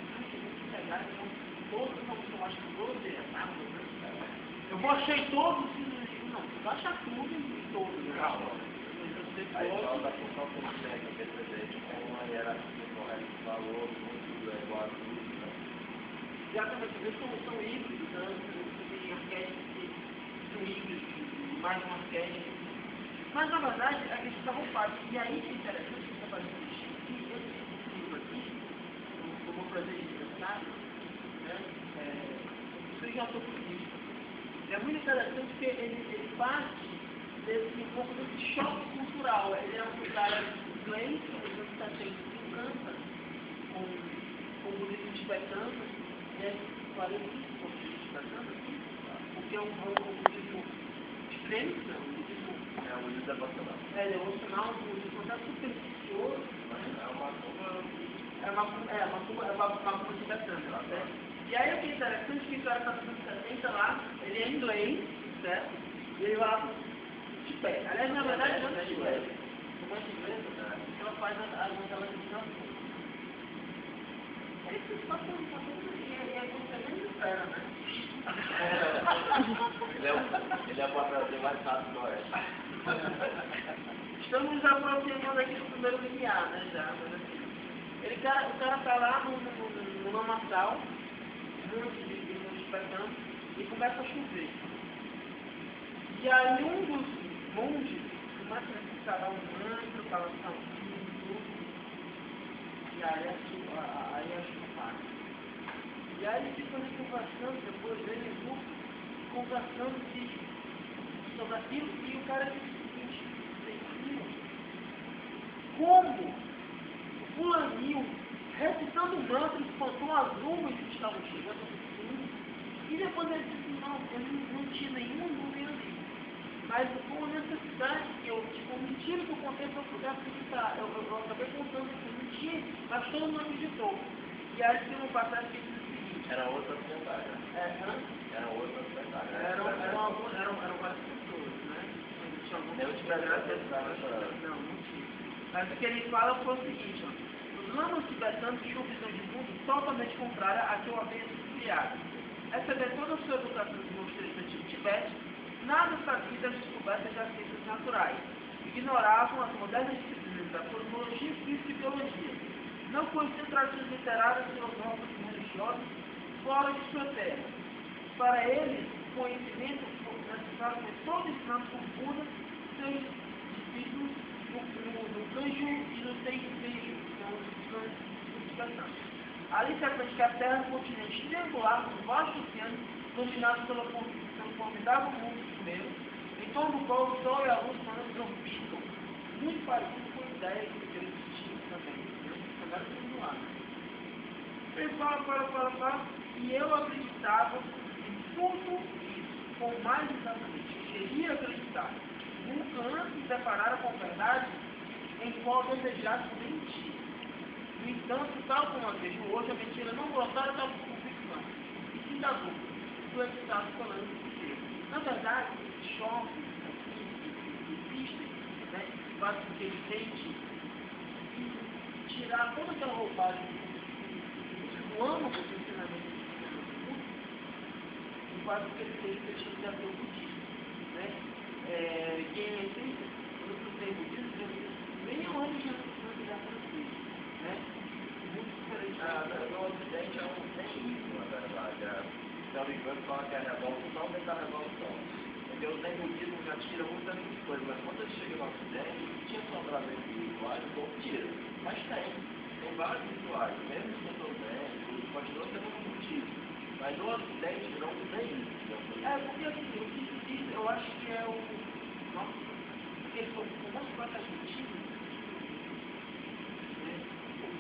então, todos não são, acho que 12 etapas, né? Eu vou achar todos, não, você vai achar tudo em todos, né? A escola da função consegue perceber que tem uma hierarquia correta de valor, muito igual a tudo, né? Exatamente, eles são híbridos, né? Você tem arquétipos que são híbridos, mais um arquétipo. Mas, na verdade, a questão da roupagem. E aí, que é interessante que você faz esse livro aqui, eu vou fazer de aniversário, né? Isso já estou por isso. É muito interessante porque ele parte desse um pouco desse choque cultural. Ele é um cara inglês, nos anos 70, que canta com o budismo tibetano, né? 45% tibetano, porque é um budismo diferente, não? É um budismo devocional. Ele é devocional, um budismo até supersticioso, né? É uma macumba tibetana, certo? E aí o que é interessante que isso era para os anos 70 lá, ele é inglês, certo? E ele vai lá para o Tibete. Aliás, na verdade, não é Tibete. Como é inglesa, ela faz as organizações. Esse só tem um pouquinho e é como você nem espera, né? é para trazer mais rápido do oeste. Estamos nos aproximando aqui do primeiro limiar, né, já, mas assim, o cara tá lá no lamaçal, um monte de monte pegando, e começa a chover. E aí um dos monges começa a preparar um manto, fala tudo, e aí a chuva para. E aí ficam conversando, depois ele e o grupo, conversando sobre aquilo, e o cara diz o seguinte, como o fulaninho, recitando o mantra, espantou as nuvens que estavam chegando assim, e depois ele disse, não, eu não tinha nenhuma nuvem ali. Mas foi uma necessidade que eu, me tiro do contexto, eu puder acreditar. Eu acabei contando que não tinha, mas todo mundo acreditou. E aí tem uma passagem que diz o seguinte. Era outra verdade. Era outra verdade. Eram várias pessoas, né? Eu te Não tinha. Mas o que ele fala foi o seguinte, ó. Os lamas tibetanos tinham uma visão de mundo totalmente contrária à que eu havia criado. Recebendo toda a sua educação dos mosteiros do antigo Tibete, nada sabia das descobertas das ciências naturais. Ignoravam as modernas disciplinas da cosmologia, física e biologia. Não conheciam tradições literárias, filosóficas e religiosas fora de sua terra. Para eles, o conhecimento necessário foi todo ensinado por Buda, seus discípulos, no Kanju e no Tenju, que são os cães de tibetanos. Ali se aprecia a Terra, um continente triangular, um vasto oceano, dominado pelo formidável mundo primeiro, em torno do qual o Sol e a Luz orbitam, muito parecido com a ideia que eles tinham também. Agora estamos lá. Ele fala, e eu acreditava em tudo isso, com mais exatamente, eu queria acreditar. Nunca antes me deparara com a verdade em qual desejasse mentir. No entanto, tal como a vejo hoje, a mentira não brotada da convicção, e sim da dúvida, do que estava falando de ser. Na verdade, esses choques que existem, né, faz com que ele tente tirar toda aquela roupagem do âmago do ensinamento do mundo, e faz com que ele tente deixar de até o budismo. Né? Que em essência, no termo budismo, nem é uma religião da francesa, né? Muito diferente. No Ocidente é um teísmo, na verdade. Se não me engano, fala que é a revolução dentro da revolução. Porque o Zen budismo já tira muitas dessas coisas, mas quando ele chega no Ocidente, tinha sobrado esses rituais, o povo tira. Mas tem vários rituais, mesmo que eu estou vendo, continua sendo um budismo. Mas no Ocidente não tem isso. Porque assim, o que se diz, eu acho que é o nosso próprio argentino, né?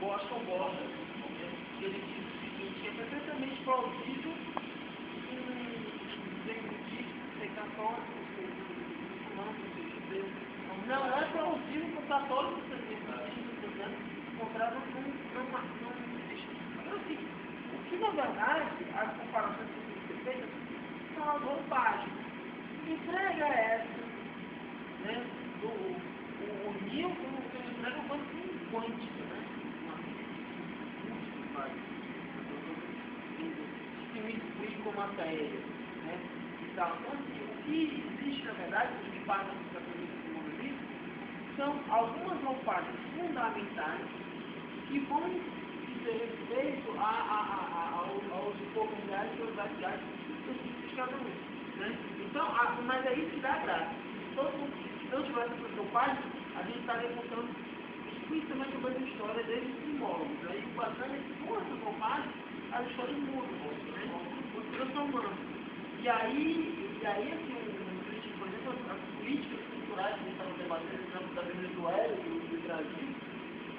Acho que é o Borda, ele diz o seguinte, que é perfeitamente plausível ser budista, ser católico, ser muçulmano, ser judeu. Não é plausível que o católico ser budista, encontrado não existe. Então assim, o que na verdade, as comparações que têm que ser feitas são as roupagens. Entrega essa, né? O Newton, ele entrega uma coisa quântica, né? Que me explica uma matéria, né? Então, assim, o que existe, na verdade, o que passa para o mundo são algumas roupagens fundamentais que vão dizer respeito aos potenciais e aos atividades específicos de cada um. Né? Então, mas é isso que dá graça. Se não tivesse essa página, a gente estaria contando explicitamente a mesma história desde os primórdios. Aí, passando por essa roupagem, as histórias mudam, né? Transformando. E aí assim, por exemplo, as políticas culturais que a gente estava debatendo, por exemplo, da Venezuela e do Brasil,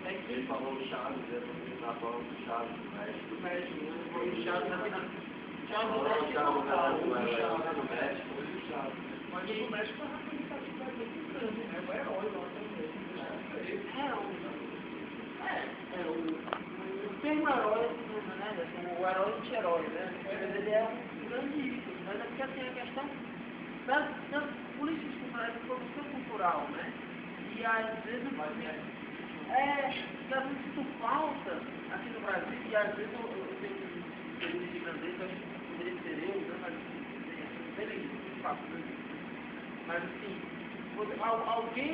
é que ele falou o Chaves, ele estava falando do Chaves do México. O México, o Chaves na vida. Chaves do México é local, o Chaves do México. Mas o México é uma representatividade muito grande, né? O herói lá também. O termo herói, né? O herói anti-herói, né? Ele é um grande ídolo, mas é porque assim, a questão das políticas culturais, da produção cultural, né? E às vezes eu sinto falta aqui no Brasil, e às vezes eu tenho um período de grandeza, acho que poderia ser eu, né? Mas ele de fato, né? Mas assim, alguém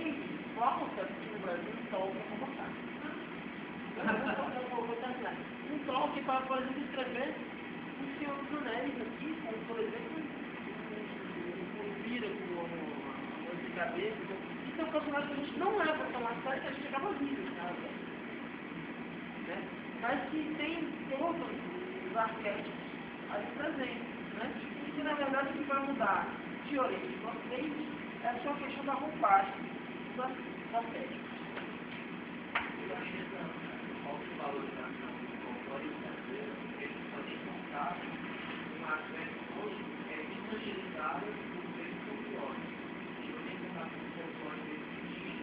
falta aqui no Brasil um toque para botar. Eu vou terminar. Um toque para, por exemplo, escrever o Senhor dos Anéis aqui, como por exemplo, o Vira com a mão de cabeça. Isso é um personagem que a gente não leva para tomar sério, que a gente acaba rindo, sabe? Né? Mas que tem todos os arquétipos ali presentes, né? E que na verdade o que vai mudar de origem para frente é só a questão da roupagem dos arquétipos. Eu achei essa autovalorização do folclore brasileiro, porque eles podem contar um arquétipo hoje evangelizado por meio do folclore. Eles podem contar com o folclore desse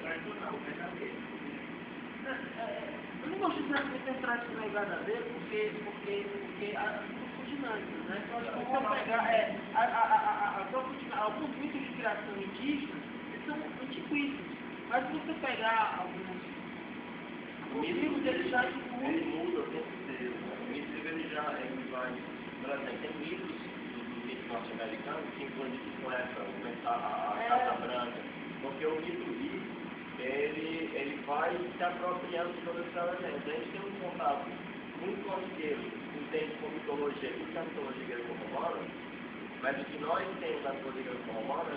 tradicional, verdadeiro. Eu não gosto de ter tradicional verdadeiro porque as coisas são dinâmicas, né? Então, se você pegar alguns mitos de criação indígena, eles são antiquíssimos. Mas se você pegar alguns livros, eles já incluem. Ele muda o tempo inteiro. O mito ele vai. Por exemplo, tem mitos do mito norte-americano que inclusive começa a Casa Branca, porque o mito vivo ele vai se apropriando de todos esses elementos. A gente tem um contato muito corriqueiro, entende com mitologia e com a mitologia greco-romana, mas o que nós temos da mitologia greco-romana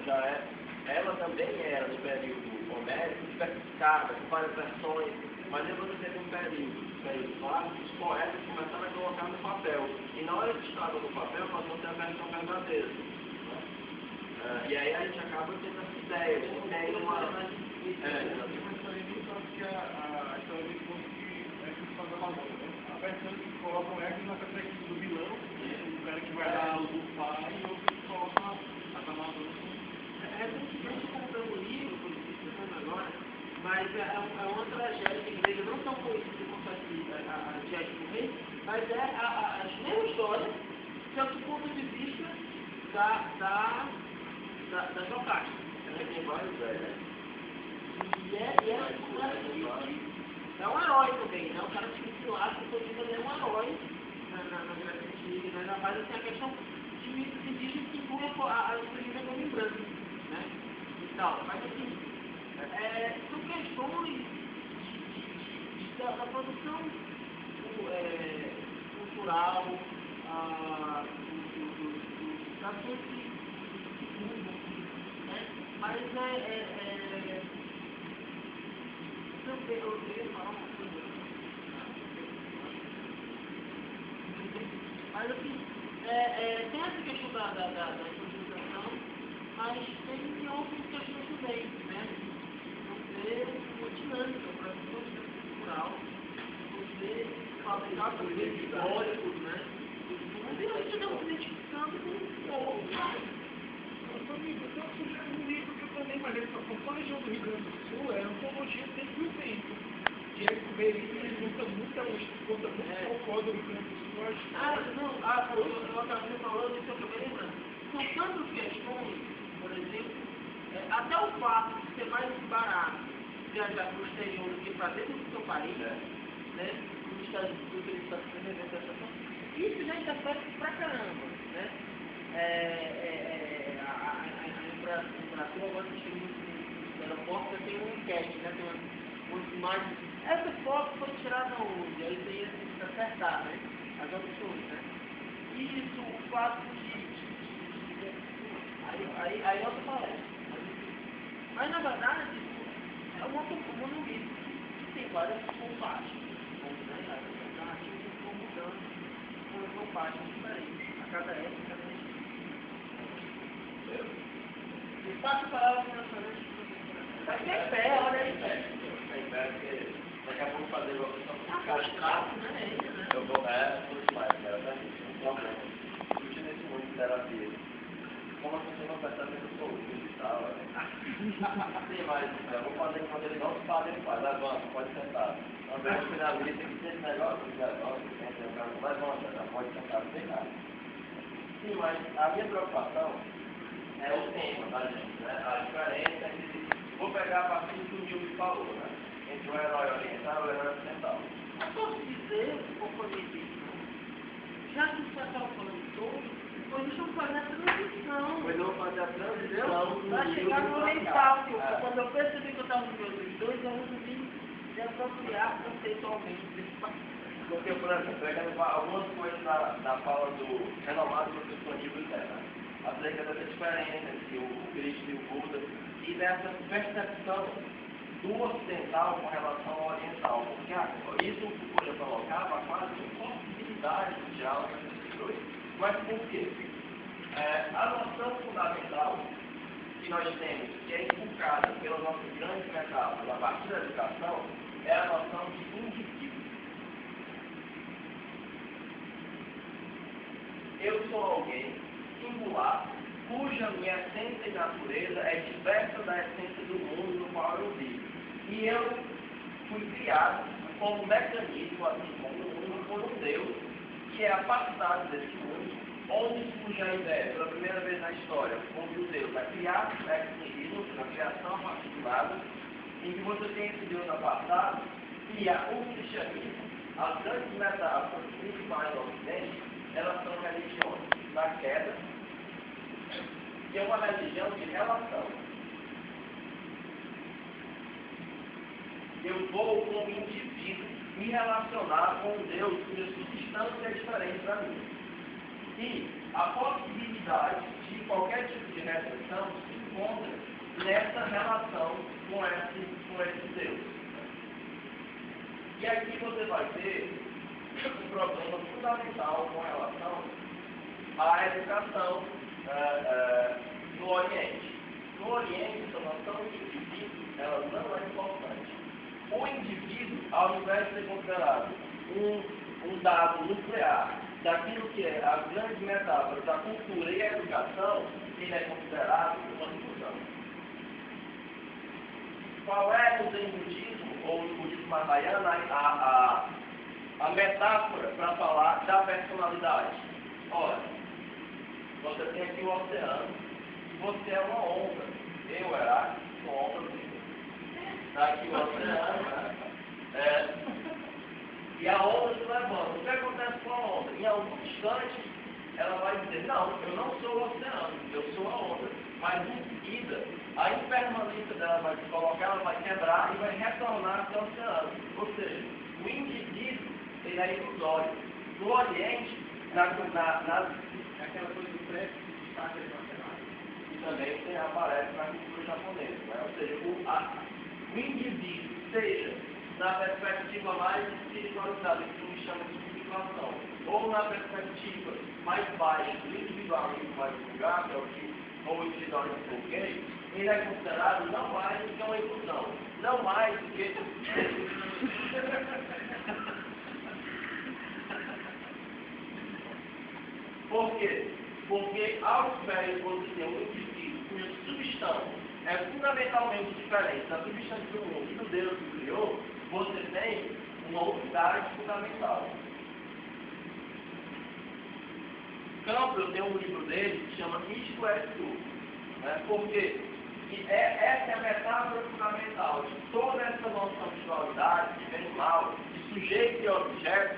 ela também era no período homérico, diversificada, com várias versões, mas depois você teve um período clássico, os poetas começaram a colocar no papel, e na hora que estava no papel, passou a ter a versão verdadeira. E aí a gente acaba tendo essa ideia, a gente tem uma... Tem uma história muito que a história de conto que é que faz a Amazônia, né? A versão que colocam essa na perspectiva do vilão, o cara que vai dar o pai e outro que coloca as Amazonas. Recentemente eu comprei um livro, por exemplo, agora, mas é uma tragédia de igreja não tão conhecida quanto a Diário do Rei, mas é a mesma história, só que do ponto de vista da Jocasta. Tem vários né? É um herói também, né? O cara tinha que lá, que ele é um herói na Grécia Antiga, né? Mas assim, a questão de mitos indígenas que inclui a liturgia do homem branco, né? E tal. Mas assim, são questões da produção cultural, das coisas que mudam, né? Mas eu ia falar uma coisa. Mas assim, tem essa questão da utilização, mas tem outras questões também, né? Você uma dinâmica para a produção cultural, você fabricar produtos históricos, né? E a gente está se identificando com o outro. Eu sugiro um livro que eu também, mas ele só região do Rio Grande do Sul, é Antologia Tempo e o Vento. Que é que ele junta muito o folclore do Rio Grande do Sul. Eu acabei falando isso, eu acabei lembrando. São tantas questões, por exemplo, até o fato de ser mais barato viajar para o exterior do que para dentro do seu país, né? Do que ele está se representando. Isso já interfere pra caramba, né? No Brasil, agora que chega no aeroporto, já tem uma enquete, né? Tem umas imagens. Essa foto foi tirada onde? Aí tem que acertar, né? As opções, né? Isso, o fato de... Aí outra palestra. Mas, na verdade, é uma monolito que tem várias roupagens. Né? As narrativas vão mudando com as roupagens diferentes. A cada época, cada região. E passa a palavra para o restaurante. Vai ter pé, olha aí. Tem pé, porque daqui a pouco fazer igual a Abstrato, né? eu vou tudo mais, cara, tá? Um problema. Discutir nesse mundo de terapia. Como a pessoa não percebe que eu sou útil e tal, sim, mas eu vou fazer quando ele não sabe, ele faz. Levanta, pode sentar. Uma vez que na vida tem que ter esse negócio de levanta, levanta, pode sentar, não tem nada. Sim, mas a minha preocupação é o tema, tá, gente? Né? A diferença entre... Vou pegar a partir do que o Nilton falou, né? Entre o herói oriental e o herói ocidental. Eu posso dizer, conforme ele disse, já que você está falando todo, depois deixa eu fazer fazendo a transição. Pois eu vou fazer a transição. Para chegar no oriental, quando eu percebi que eu estava no meu dos dois, eu resolvi me apropriar conceitualmente desse partido. Porque, por exemplo, pegando algumas coisas da fala do renomado professor Nível Terra, acerca dessa diferença entre o Cristo e o Buda, e dessa percepção do ocidental com relação ao oriental. Porque isso o Foucault colocava quase impossibilidade de diálogo entre esses dois. Mas por quê? A noção fundamental que nós temos, que é inculcada pelas nossas grandes metáforas a partir da educação, é a noção de indivíduo. Eu sou alguém singular, cuja minha essência e natureza é diversa da essência do mundo no qual eu vivo. E eu fui criado como mecanismo, assim como o mundo, por um Deus que é afastado desse mundo, onde surge a ideia, pela primeira vez na história, como o Deus a criar a criação a partir do nada, em que você tem esse Deus afastado, e o cristianismo, as grandes metáforas principais do Ocidente, elas são religiões da queda, que é uma religião de relação. Eu vou, como indivíduo, me relacionar com um Deus cuja substância é diferente da minha. E a possibilidade de qualquer tipo de reflexão se encontra nessa relação com esse Deus. E aqui você vai ter um problema fundamental com relação à educação no Oriente. No Oriente, essa noção de indivíduo, ela não é importante. O indivíduo, ao invés de ser considerado um dado nuclear daquilo que é as grandes metáforas da cultura e a educação, ele é considerado uma ilusão. Qual é no Zen budismo, ou no budismo mahayana, a metáfora para falar da personalidade? Olha, você tem aqui o oceano, e você é uma onda. Eu, Heráclito, sou onda viva. Está aqui o oceano, e a onda se levanta. O que acontece com a onda? Em algum instante, ela vai dizer, não, eu não sou o oceano, eu sou a onda. Mas em seguida, a impermanência dela vai se colocar, ela vai quebrar e vai retornar ao oceano. Ou seja, o indivíduo, ele é ilusório. No Oriente, Aquela coisa do prédio que destaca e também aparece na cultura japonesa. Né? Ou seja, o indivíduo, seja na perspectiva mais espiritualizada, que a gente chama de situação, ou na perspectiva mais baixa do individualismo mais vulgar, que é o que ou individualismo bloqueio, ele é considerado não mais do que uma ilusão, não mais do que Por quê? Porque ao invés de você ter um indivíduo cuja substância é fundamentalmente diferente da substância do mundo e do Deus que criou, você tem uma unidade fundamental. Campbell tem um livro dele que chama Isto é Tu. Né? Por quê? Essa é a metáfora fundamental de toda essa noção de dualidade, de bem e mal, de sujeito e objeto,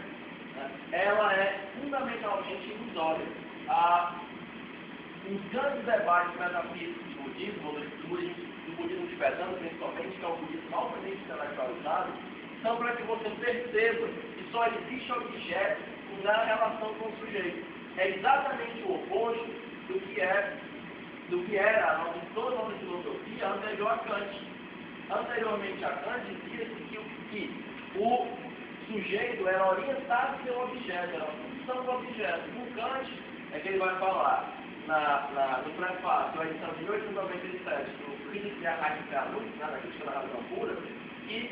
né? Ela é fundamentalmente ilusória. Os grandes debates metafísicos do budismo, do budismo tibetano principalmente, que é um budismo altamente intelectualizado, são para que você perceba que só existe objeto na relação com o sujeito. É exatamente o oposto do que era toda a nossa filosofia anterior a Kant. Anteriormente a Kant, dizia-se que o sujeito era orientado pelo objeto, era a função do objeto. Com Kant, é que ele vai falar no prefácio, a edição de 1897, do Crítica e a Raiz, na Crítica da Razão Pura, que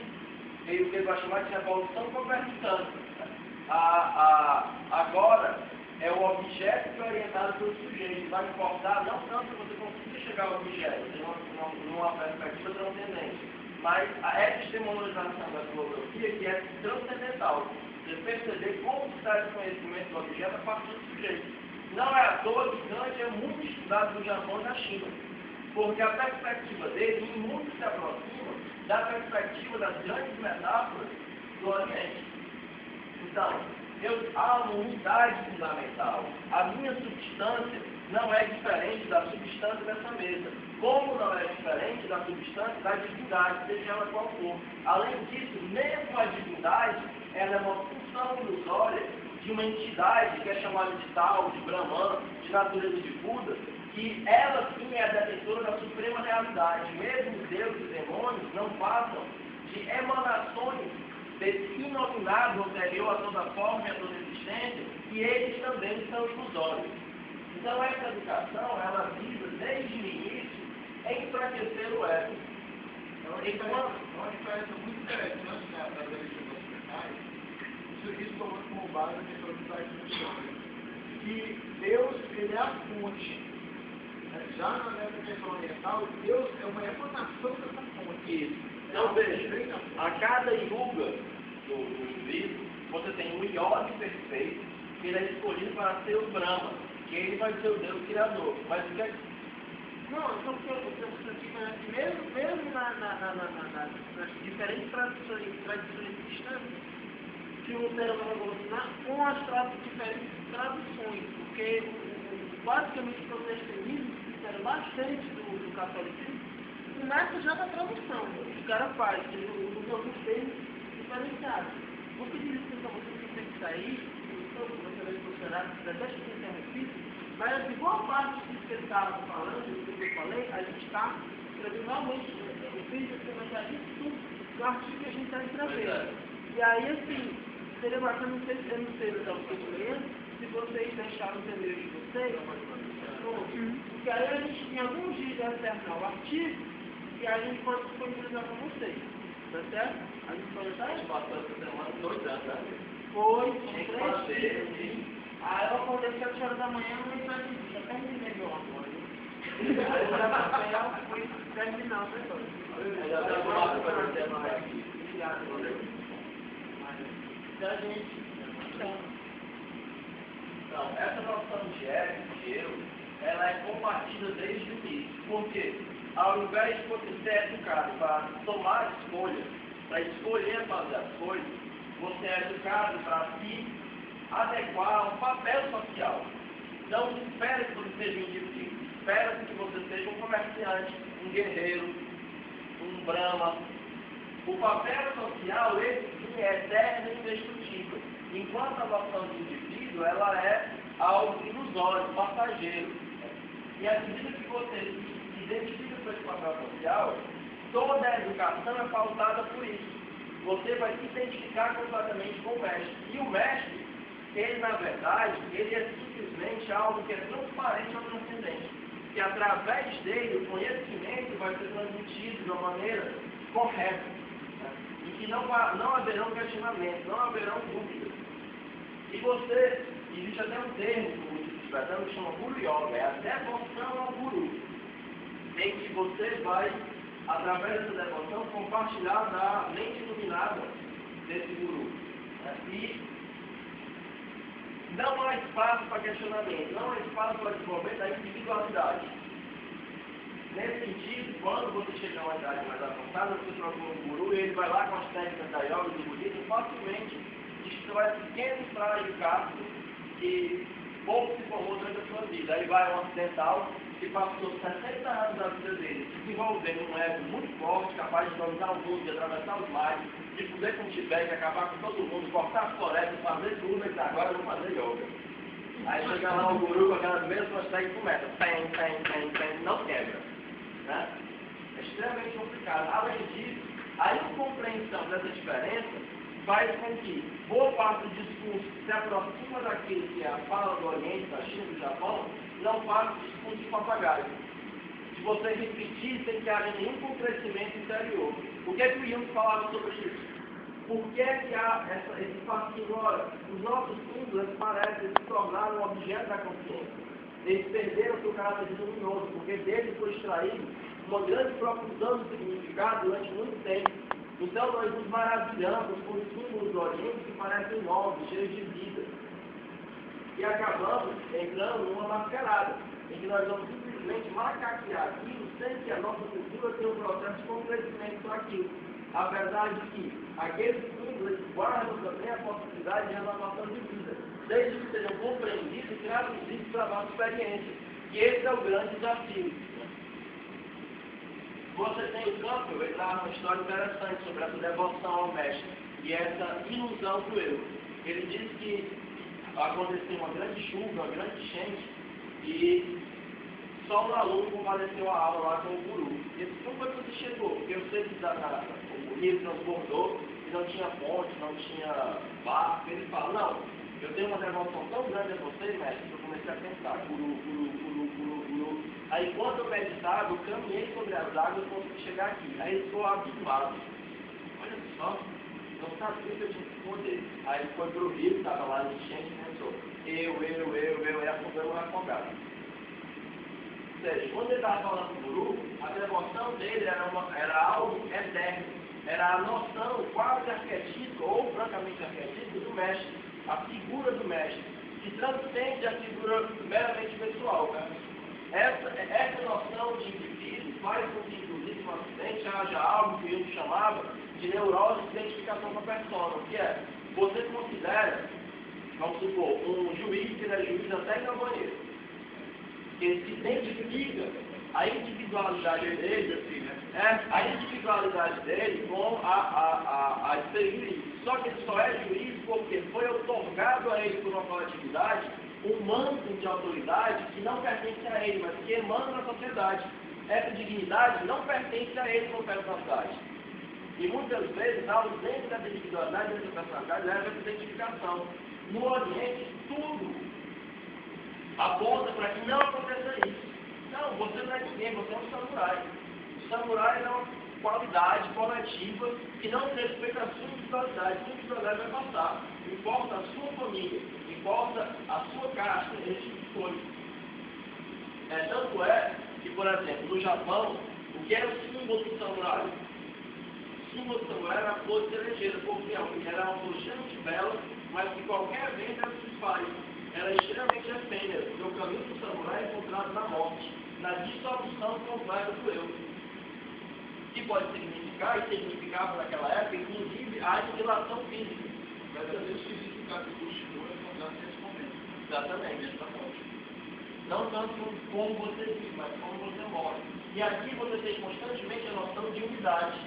ele vai chamar de revolução copernicana. Agora, é o objeto que é orientado pelo sujeito. Vai importar não tanto que você consiga chegar ao objeto, numa perspectiva transcendente, mas a epistemologização da filosofia que é transcendental. Você perceber como se dá esse conhecimento do objeto a partir do sujeito. Não é à toa que Kant é muito estudado no Japão e na China, porque a perspectiva dele muito se aproxima da perspectiva das grandes metáforas do Oriente. Então, há uma unidade fundamental. A minha substância não é diferente da substância dessa mesa, como não é diferente da substância da divindade, seja ela qual for. Além disso, mesmo a divindade, ela é uma função ilusória de uma entidade que é chamada de tal, de Brahman, de natureza de Buda, que ela sim é a detentora da suprema realidade. Mesmo Deus e demônios não passam de emanações desse inominado anterior a toda forma e a toda existência, e eles também são ilusórios. Então essa educação, ela visa desde o início enfraquecer o ego. Então, uma diferença muito interessante das religiões ocidentais, isso tomando como base a questão dos argumentos, que Deus, ele é a fonte. Já nessa questão oriental, Deus é uma emanação dessa fonte. Isso. Então veja, a cada yuga do hinduísmo, você tem um yogi perfeito, que ele é escolhido para ser o Brahma, que ele vai ser o Deus Criador. Mas o que é que... Não, então o que eu digo é que mesmo nas diferentes tradições cristãs, que o ser humano vai evolucionar com as diferentes traduções, porque basicamente o protestantismo era bastante do catolicismo, começa já na tradução. Os caras fazem, eles usam alguns termos diferenciados. Vou pedir licença a vocês que tem que sair, você vai funcionar, deixa eu ser interrompido, mas assim, boa parte disso que ele estava falando, do que eu falei, a gente está escrevendo realmente, eu fiz esse comentário disso tudo no artigo que a gente está escrevendo. E aí, assim, seria bacana, eu não sei se eu estou lendo, se vocês deixaram o e-mail de vocês, porque aí a gente, em alguns dias, vai terminar o artigo, e aí a gente pode disponibilizar para vocês, tá certo? A gente pode estar aí? Passou essa semana 2 anos, né? Foi, Tinha que 3 fazer, dias. Aí eu acordei às 7 horas da manhã, mas já terminei meu amor. Aí eu já papel, fui terminar o negócio. Já deu uma massa para você mais aqui. Da gente. Então, essa noção de ego, de eu, ela é combatida desde o início. Porque, ao invés de você ser educado para tomar escolhas, para escolher fazer as coisas, você é educado para se adequar a um papel social. Não se espera que você seja um indivíduo, espera que você seja um comerciante, um guerreiro, um brahma. O papel social, esse sim, é eterno e indestrutível. Enquanto a noção de indivíduo, ela é algo ilusório, passageiro. E à medida que você se identifica com esse papel social, toda a educação é pautada por isso. Você vai se identificar completamente com o mestre. E o mestre, ele na verdade, ele é simplesmente algo que é transparente ao transcendente. Que através dele o conhecimento vai ser transmitido de uma maneira correta. Né? E que não haverão questionamentos, não haverão dúvidas. E você, existe até um termo no budismo tibetano que chama Guru Yoga, é a devoção ao Guru. Em que você vai, através dessa devoção, compartilhar da mente iluminada desse Guru. Né? E não há espaço para questionamento, não há espaço para desenvolvimento da individualidade. Nesse sentido, quando você chegar a uma idade mais avançada, você procura um guru e ele vai lá com as técnicas da yoga e do budismo e facilmente destrói pequenos traios cásticos que pouco se formou durante a sua vida. Aí vai um ocidental que passou 60 anos da vida dele desenvolvendo um ego muito forte, capaz de dominar o mundo, de atravessar os mares, de poder com o Tibete, acabar com todo mundo, cortar as florestas, fazer tudo, e agora eu vou fazer yoga. Aí chega lá o guru com aquelas mesmas técnicas e começa, não quebra. Né? É extremamente complicado. Além disso, a incompreensão dessa diferença faz com que boa parte do discurso que se aproxima daquilo que é a fala do Oriente, da China e do Japão, não faça discurso de papagaio. De você repetir sem que haja nenhum crescimento interior. O que é que o Jung falava sobre isso? Por que é que há esse fascínio? Ora, os nossos símbolos parecem se tornar um objeto da consciência. Eles perderam seu caráter luminoso, porque deles foi extraído uma grande profusão de significado durante muito tempo. Então nós nos maravilhamos com os símbolos do Oriente que parecem novos, cheios de vida. E acabamos entrando numa mascarada, em que nós vamos simplesmente macaquear aquilo sem que a nossa cultura tenha um processo de conhecimento para aquilo. Apesar de que aqueles símbolos guardam também a possibilidade de renovação de vida, desde que sejam compreendidos e traduzidos para a nossa experiência. E esse é o grande desafio. Você tem o Campbell, ele dá uma história interessante sobre essa devoção ao mestre e essa ilusão do eu. Ele diz que aconteceu uma grande chuva, uma grande enchente, e só um aluno compareceu à aula lá com o guru. E ele disse, como foi que você chegou? Porque eu sei que o rio transbordou, e não tinha ponte, não tinha barco. Ele fala, não, eu tenho uma devoção tão grande a você, mestre, que eu comecei a pensar, guru. Aí quando eu meditava, eu caminhei sobre as águas e consegui chegar aqui. Aí ele ficou abismado. Olha só, não sabia que eu tinha esse poder. Aí ele foi pro rio, estava lá no enchente e pensou, e afogando o afogado. Ou seja, quando ele estava falando com o guru, a devoção dele era algo eterno. Era a noção quase arquetípica ou francamente arquetípica do mestre, a figura do mestre, que transcende a figura meramente pessoal. Essa noção de indivíduo faz com que, inclusive, no Ocidente haja algo que eu chamava de neurose de identificação com a persona, que é, você considera, vamos supor, um juiz que ele é juiz até no banheiro, que ele se identifica a individualidade dele, a individualidade dele com a ser juiz. Só que ele só é juiz porque foi otorgado a ele por uma coletividade um manto de autoridade que não pertence a ele, mas que emana da sociedade. Essa dignidade não pertence a ele como personalidade. E muitas vezes a ausência dessa individualidade, dessa personalidade, leva a essa identificação. No Oriente, tudo aponta para que não aconteça isso. Não, você não é ninguém, você é um samurai. O samurai é uma qualidade coletiva que não diz respeito à sua individualidade. Sua individualidade vai passar. Importa a sua família, importa a sua casta, esse tipo de coisa. Tanto é que, por exemplo, no Japão, o que era o símbolo do samurai? O símbolo do samurai era a flor de cerejeira, porque era uma flor extremamente bela, mas que qualquer vento ela se faz. Era extremamente efêmera, porque o caminho do samurai é encontrado na morte, na dissolução completa do eu. Que pode significar, e significava naquela época, inclusive, a aniquilação física. Mas às vezes o significado do Bushido é encontrado nesse momento. Exatamente. Não tanto como você vive, mas como você morre. E aqui você tem constantemente a noção de unidade.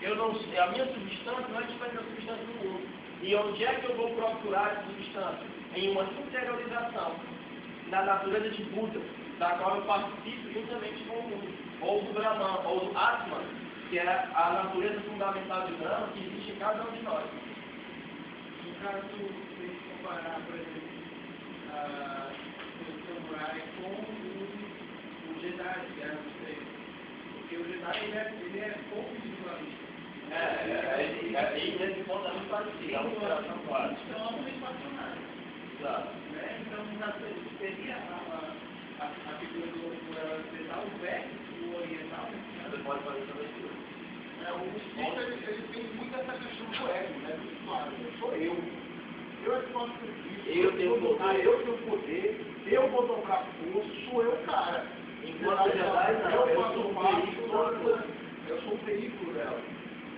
A minha substância não é diferente da substância do mundo. E onde é que eu vou procurar essa substância? Em uma interiorização na natureza de Buda, da qual eu participo juntamente com o mundo, ou do Brahman, ou do Atman, que é a natureza fundamental de Brahma que existe em cada um de nós. No caso, se a gente comparar, por exemplo, o samurai com o Jedi, que era o Três, porque o Jedi ele é pouco individualista. Nesse ponto é muito parecido, é uma operação clara. Então, homens passionários. Exato. Então, seria a figura do ocidental, o verso do oriental. Você pode fazer essa leitura. O budista, ele tem muito essa questão do ego, né? Claro, sou eu. Eu é que posso ser isso. Eu tenho poder, eu vou tocar força, sou eu o cara. Enquanto Jedi, não, eu sou um veículo. Eu sou um veículo dela.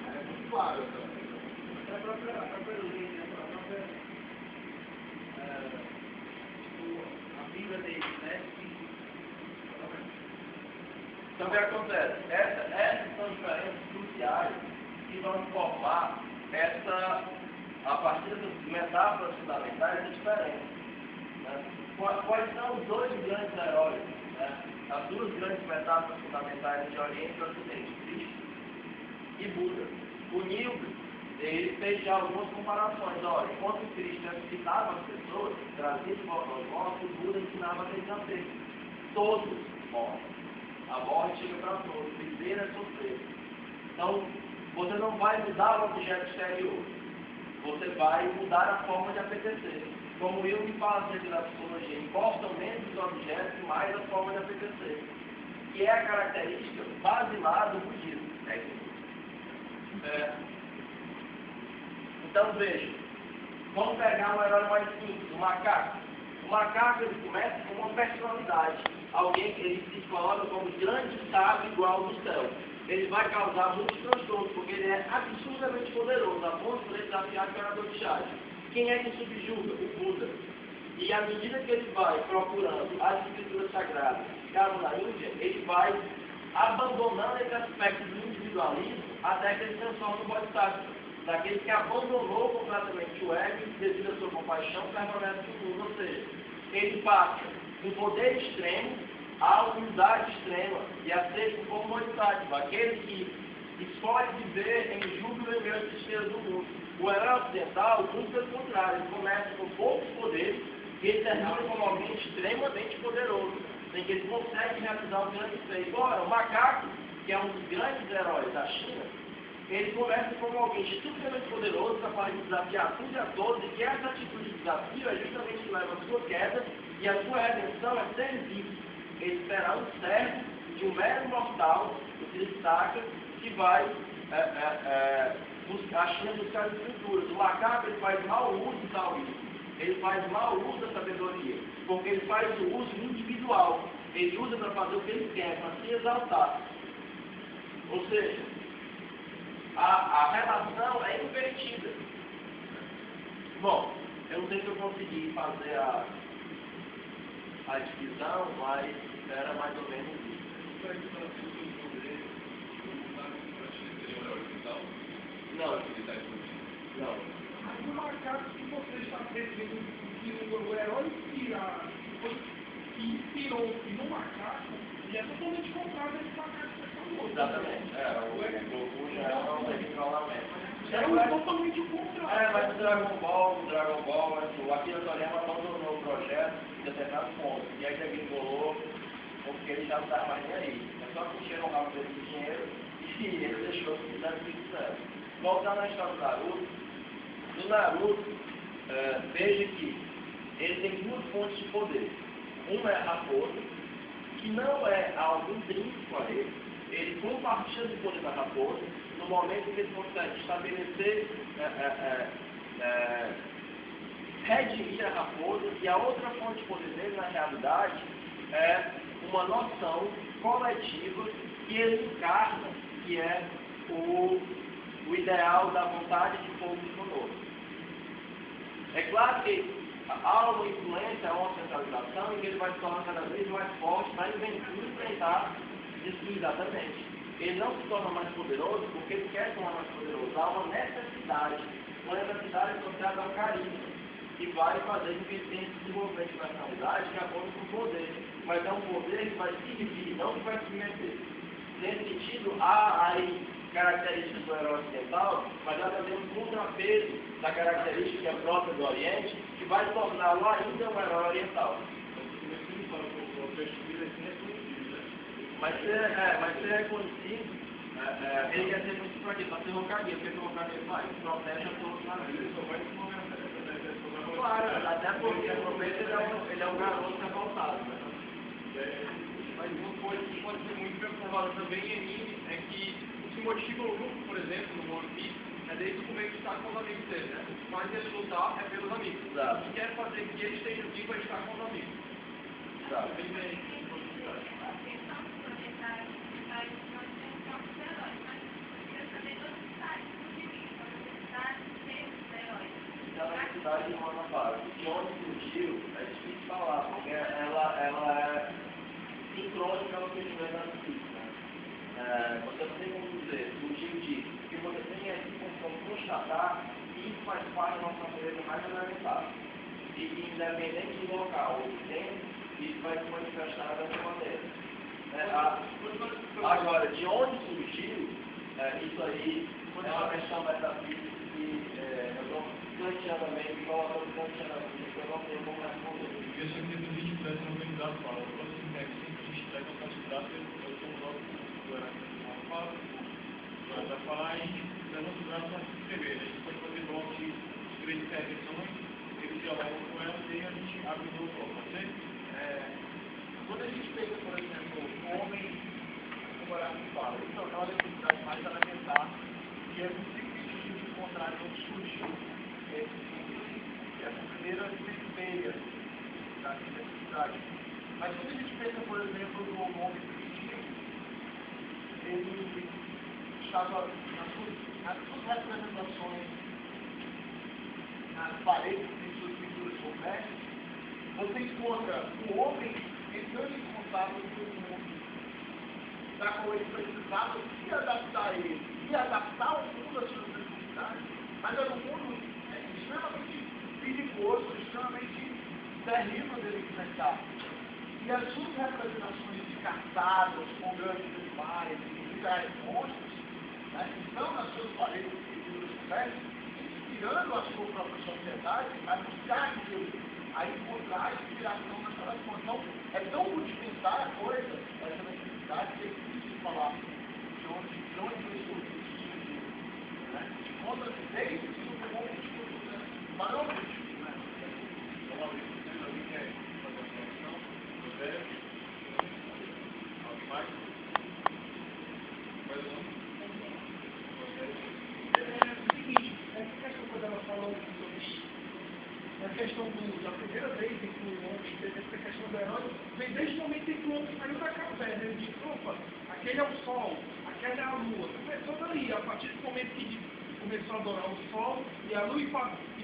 É muito claro. A própria lei, a vida deles, né? Então o que acontece? Essas são diferenças cruciais que vão formar a partir das metáforas fundamentais, essa diferença. Né? Quais são os dois grandes heróis? Né? As duas grandes metáforas fundamentais de Oriente e Ocidente, Cristo e Buda. O Nildo, ele fez já algumas comparações. Olha, enquanto Cristo ensinava as pessoas, trazia de volta aos mortos, o Buda ensinava a desafio. Todos morrem. A morte chega para todos. Viver é sofrer. Então, você não vai mudar o objeto exterior. Você vai mudar a forma de apetecer. Como o Jung fala dentro da psicologia, importam menos os objetos e mais a forma de apetecer. Que é a característica basilar do budismo. Então, veja. Vamos pegar um herói mais simples, o macaco. O macaco ele começa com uma personalidade. alguém que ele se coloca como grande sábio igual do céu. Ele vai causar muitos transtornos, porque ele é absurdamente poderoso, a ponto de ele desafiar o imperador de Chade. Quem é que subjuga? O Buda. E à medida que ele vai procurando as escrituras sagradas que ficaram na Índia, ele vai abandonando esse aspecto do individualismo até que ele se transforma no Bodhisattva, daquele que abandonou completamente o ego e, devido à sua compaixão, permanece no mundo. Ou seja, ele passa do poder extremo à humildade extrema e a ser como Bodhisattva, aquele que escolhe viver em júbilo em meio às tristezas do mundo. O herói ocidental, muito pelo contrário, ele começa com poucos poderes e ele termina como alguém extremamente poderoso, em que ele consegue realizar um grande feito. Ora, o macaco, que é um dos grandes heróis da China, ele começa como alguém extremamente poderoso, capaz de desafiar tudo e a todos, e que essa atitude de desafio é justamente que leva à sua queda, e a sua redenção é servir. Ele será um servo de um mero mortal, o Tristaka, que vai buscar a China buscar as escrituras. O macaco ele faz mau uso do taoísmo. Ele faz mau uso da sabedoria, porque ele faz o uso individual. Ele usa para fazer o que ele quer, para se exaltar. Ou seja, a relação é invertida. Bom, eu não sei se eu consegui fazer a divisão, mas era mais ou menos isso. Não. Não. Mas o macaco que você está referindo que o herói que inspirou no macaco, ele é totalmente contrário desse macaco que você falou. Exatamente. O Goku já é um desenrolamento. É totalmente o contrário. Mas o Dragon Ball, o Akira Toriyama abandonou o projeto em determinado ponto. E aí ele embolou, porque ele já não estava mais nem aí. É só que encheram o rabo dele de dinheiro e ele deixou que fizesse o que quiser. Voltando à história do Naruto, veja que ele tem duas fontes de poder. Uma é a raposa, que não é algo intrínseco a ele. Ele compartilha o poder da raposa no momento em que ele consegue estabelecer, redimir a raposa, e a outra fonte de poder dele, na realidade, é uma noção coletiva que ele encarna, que é o ideal da vontade de povo conosco. É claro que há uma influência, há uma centralização, em que ele vai se tornar cada vez mais forte para enfrentar isso exatamente. Ele não se torna mais poderoso porque ele quer se tornar mais poderoso. Há uma necessidade associada ao carisma, que vai fazer com que ele tenha esse desenvolvimento de personalidade que aponta para o poder. Mas é um poder que vai servir, não que vai se meter. Nesse sentido, há aí características do herói ocidental, mas há também um contrapeso da característica que é própria do Oriente, que vai torná-lo ainda um herói oriental. Mas ser reconhecido, ele quer ser muito para quê? Para ser Hokage, porque o Hokage faz, protege a todos na vida. Claro, até porque aproveita ele é um garoto revoltado. Mas uma coisa que pode ser muito observada também em anime é que o que motiva o Luffy, por exemplo, no One Piece, é desde o começo estar com os amigos dele, né? O que faz ele lutar é pelos amigos. Exato. O que quer fazer que ele esteja vivo é estar com os amigos. Exato. A necessidade de uma base. De onde surgiu, é difícil falar, porque ela é sincrônica ao que estiver na física. Você não tem como dizer, surgiu disso. O que você tem é como constatar que isso faz parte da nossa natureza mais elementar. E independente do local ou do tempo, isso vai se manifestar dessa maneira. Agora, de onde surgiu, isso aí é uma questão metafísica que eu estou kantianamente, colocando kantianamente, eu não tenho como responder. Eu só que existe essa organizada fala, eu gosto de texto, existe essa quantidade, eu estou logo uma fala, para falar e levando o braço para se escrever. A gente pode fazer bloco de 3 reflexões, eles dialogam com elas e a gente abre o novo bloco, pode ser? Quando a gente pega, por exemplo, homem comparado com fala, isso é uma necessidade mais elementar, que é muito difícil de encontrar em outros surgiu. Essa primeira centeia da necessidade. Mas quando a gente pensa, por exemplo, no homem primitivo, ele estava nas suas representações, nas paredes de suas pinturas rupestres, você encontra o homem entrando em contato com o mundo, da qual ele precisava se adaptar a ele, e adaptar o mundo às suas necessidades, mas era um mundo extremamente perigoso, extremamente terrível dele enfrentar. E as suas representações de caçadas com grandes animais e literais monstros, né, estão nas suas paredes de pinturas rupestres, inspirando a sua própria sociedade a buscar aquilo, a encontrar a inspiração naquelas coisas. Então, é tão rudimentar a coisa, essa necessidade, que é difícil falar de onde isso surgiu. Né? Encontra desde o objetivo, né? Qual é o objetivo? Né? Uma vez que vocês alguém quer fazer uma conexão, do velho, alguém mais? Mais um? É o seguinte, essa questão quando ela falou sobre a questão da primeira vez em que o homem teve essa questão do herói, vem desde o momento em que o homem saiu da caverna. Ele disse, opa, aquele é o sol, aquela é a lua. Começou daí, a partir do momento que começou a adorar o sol e a lua e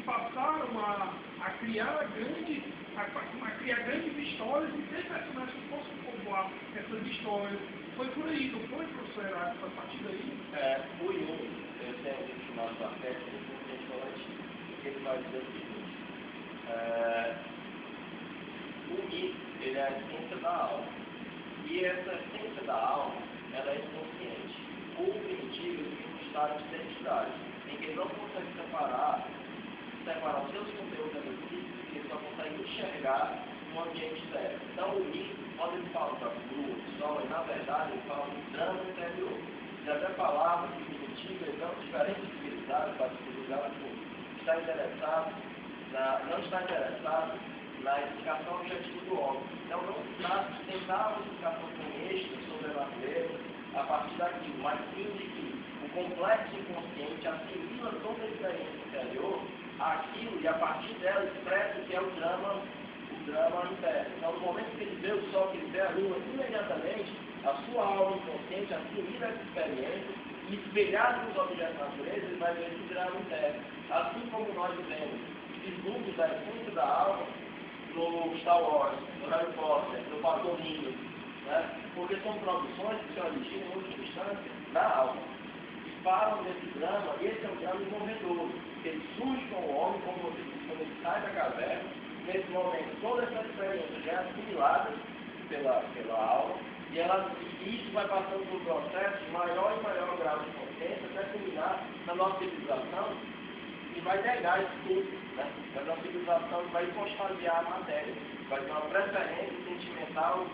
passaram a criar grandes histórias e ter personagens que possam povoar essas histórias. Foi por aí, não foi, professor Heráclito? Foi a partir daí? O Jung, eu tenho um livro chamado Papete, que ele vai dizer o seguinte: o mito, ele é a essência da alma, e essa essência da alma, ela é inconsciente. O primitivo tem um estado de identidade, em que ele não consegue separar os seus conteúdos energéticos, ele só consegue enxergar no ambiente externo. Então, o mito, quando ele fala para a lua, o sol, na verdade, ele fala do drama interior. Já até falava que o primitivo é tão diferente de civilizado, para civilizado, não está interessado na explicação objetiva do homem. Então, não se trata de tentar uma explicação honesta sobre a natureza a partir daquilo, mas sim de que o complexo inconsciente assimila toda a experiência interior àquilo e a partir dela expressa o que é o drama interno. Então, no momento que ele vê o sol, que ele vê a lua, imediatamente a sua alma inconsciente assimila essa experiência e, espelhado nos objetos da natureza, ele vai ver esse drama interno. Assim como nós vemos vislumbres da essência da alma no Star Wars, no Harry Potter, no Pasolini, né? Porque são produções que se originam em última instância na alma e falam desse drama, e esse é um drama envolvedor, que ele surge com o homem, como ele sai da caverna. Nesse momento, toda essa experiência já é assimilada pela alma, e isso vai passando por um processo de maior e maior grau de consciência até culminar na nossa civilização, e vai negar isso tudo, né? Mas a civilização vai postaliar a matéria, vai ter uma preferência sentimental,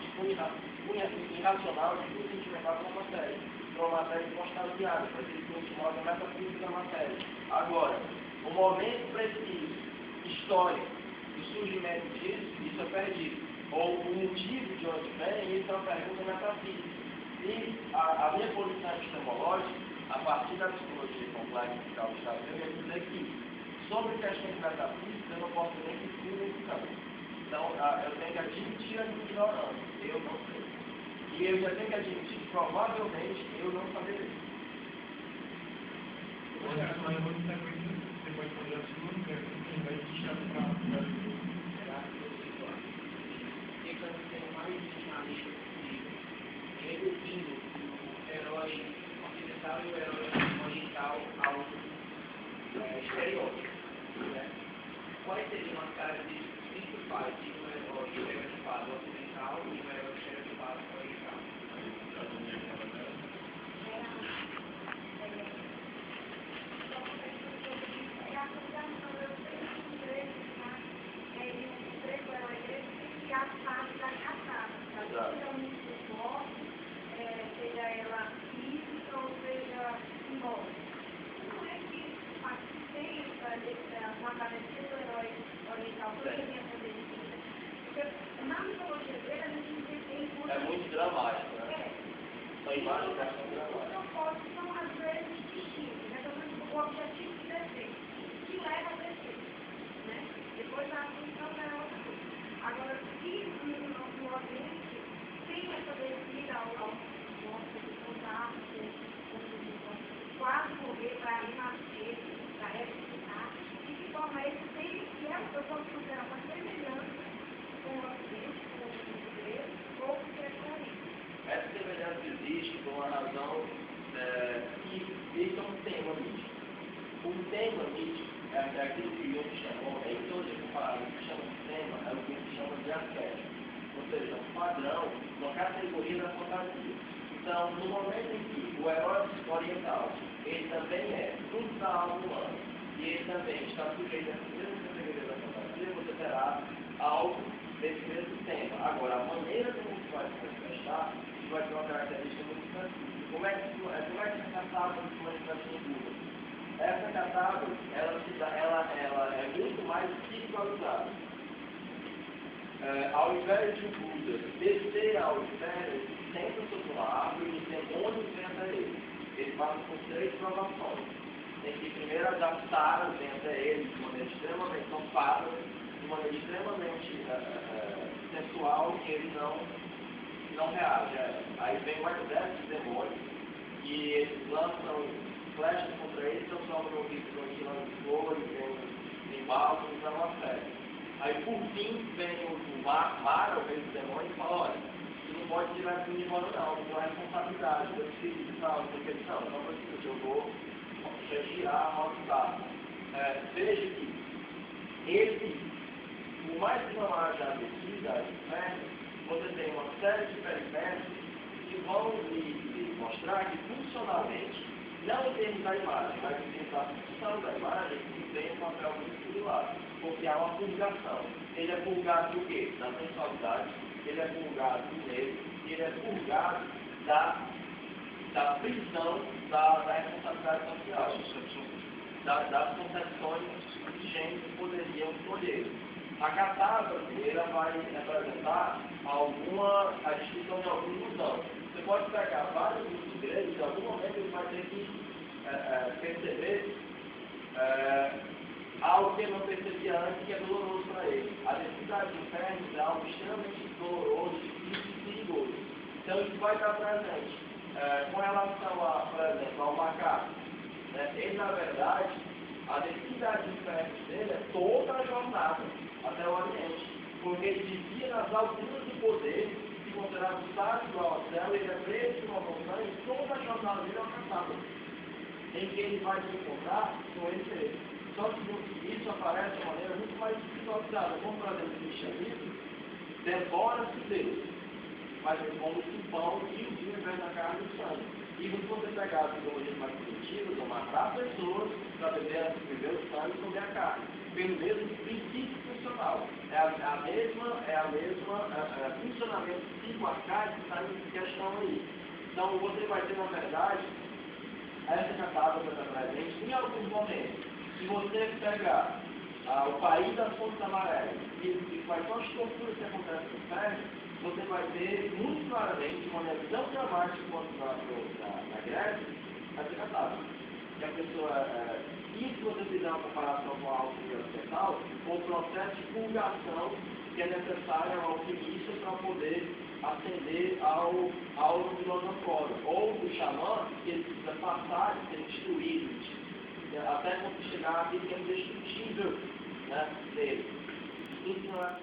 irracional, de sentimental com a matéria, uma matéria postaliada, para que isso nos mostre a metafísica da matéria. Agora, o momento preciso, histórico, do surgimento disso, isso é perdido. Ou o motivo de onde vem, isso é uma pergunta metafísica. E a minha posição epistemológica, a partir da psicologia complexa de Carl Gustav Jung, é dizer que, sobre questões metafísicas, eu não posso nem discutir nesse campo. Então, eu tenho que admitir a minha ignorância, eu não sei. E eu já tenho que admitir que, provavelmente, eu não saberei. Hoje, a sua muito frequente, você pode fazer a segunda, que vai deixar para reduzindo o herói ocidental e o herói oriental ao estereótipo. Né? Quais seriam as características principais de um herói estereotipado ocidental e um herói estereotipado oriental? Seja ela física ou seja simbólica. Não é que tem uma característica do herói oriental, porque tem essa delícia. Porque na mitologia dele a gente tem é muito dramático, né? São imagens que são dramáticas. Os propósitos são às vezes distintos, né? O objetivo de descer, que leva a descer. Né? Depois a função é outra coisa. Agora, se no quase morrer para renascer, para ressuscitar, e de forma esse tem que eu posso considerar uma semelhança com o Ocidente, com o igreja, ou com o cristianismo. Essa semelhança existe por uma razão que isso é um tema mítico. O tema mítico é aquilo que Jung chamou, em todas as comparações que chamam de tema, é o que se chama de arquétipo. Ou seja, um padrão, uma categoria da fantasia. Então, no momento em que o herói oriental, ele também é tudo da alma humana, e ele também está sujeito a essa mesma categoria da fantasia, você terá algo desse mesmo tema. Agora, a maneira como isso vai se manifestar, isso vai ter uma característica muito específica. Como é que essa catálogo se manifesta no Buda? Essa catálogo, ela é muito mais espiritualizada. Ao invés de o Buda descer ao inferno, ele senta sobre uma árvore e os demônios vêm até ele. Ele passa por 3 provações. Tem que primeiro adaptar os vêm até ele de maneira extremamente topada, de maneira extremamente sensual, que ele não reage. Aí vem um exército de demônios e eles lançam flechas contra ele, transformam no bicho de fogo, em balde, então uma festa. Aí por fim vem o Mara, o rei dos demônios, e fala, olha, você não pode tirar aqui de embora não é responsabilidade, eu preciso de tal, não precisa, eu vou retirar a maldição. Veja que por mais que não haja a medida, você tem uma série de peripécias que vão lhe mostrar que funcionalmente, não em termos da imagem, mas em termos da função da imagem, que tem um papel muito similar, porque há uma purgação. Ele é purgado do quê? Da sensualidade, ele é purgado do medo, e ele é purgado da prisão da responsabilidade social, das concepções vigentes que poderiam escolher. A catáloga primeira vai representar a descrição de alguma ilusão. Você pode pegar vários livros gregos, em algum momento ele vai ter que perceber algo que ele não percebia antes, que é doloroso para ele. A necessidade de inferno é algo extremamente doloroso, difícil e perigoso. Então isso vai estar presente. Com relação, por exemplo, ao macaco, ele na verdade, a necessidade de inferno dele é toda a jornada até o Oriente, porque ele vivia nas alturas do poder, se considerava o sábio igual ao céu, ele é preso numa montanha, e toda a jornada dele é uma catálogo, em que ele vai se encontrar com ele mesmo. Só que isso aparece de uma maneira muito mais espiritualizada, como por exemplo o cristianismo, devora-se Deus, mas ele come o pão e o vinho vem da carne e do sangue. E se você pegar as ideologias mais primitivas, vão matar pessoas para beber o sangue e comer a carne, pelo mesmo princípio funcional. É a mesma funcionamento psicoarcaico que está em questão aí. Então você vai ter, na verdade, essa catáloga está presente em alguns momentos. Se você pegar o país das fontes amarelas e quais são as torturas que acontecem no inferno, você vai ver muito claramente, de maneira tão dramática quanto na Grécia, essa catáloga. Que a pessoa, e se você fizer uma comparação com a alquimia ocidental, o processo de purgação que é necessário ao alquimista para poder ascender ao filosofório, ou do xamã, que ele precisa passar de ser destruído, até quando chegar àquele que é indestrutível, dele. Isso não é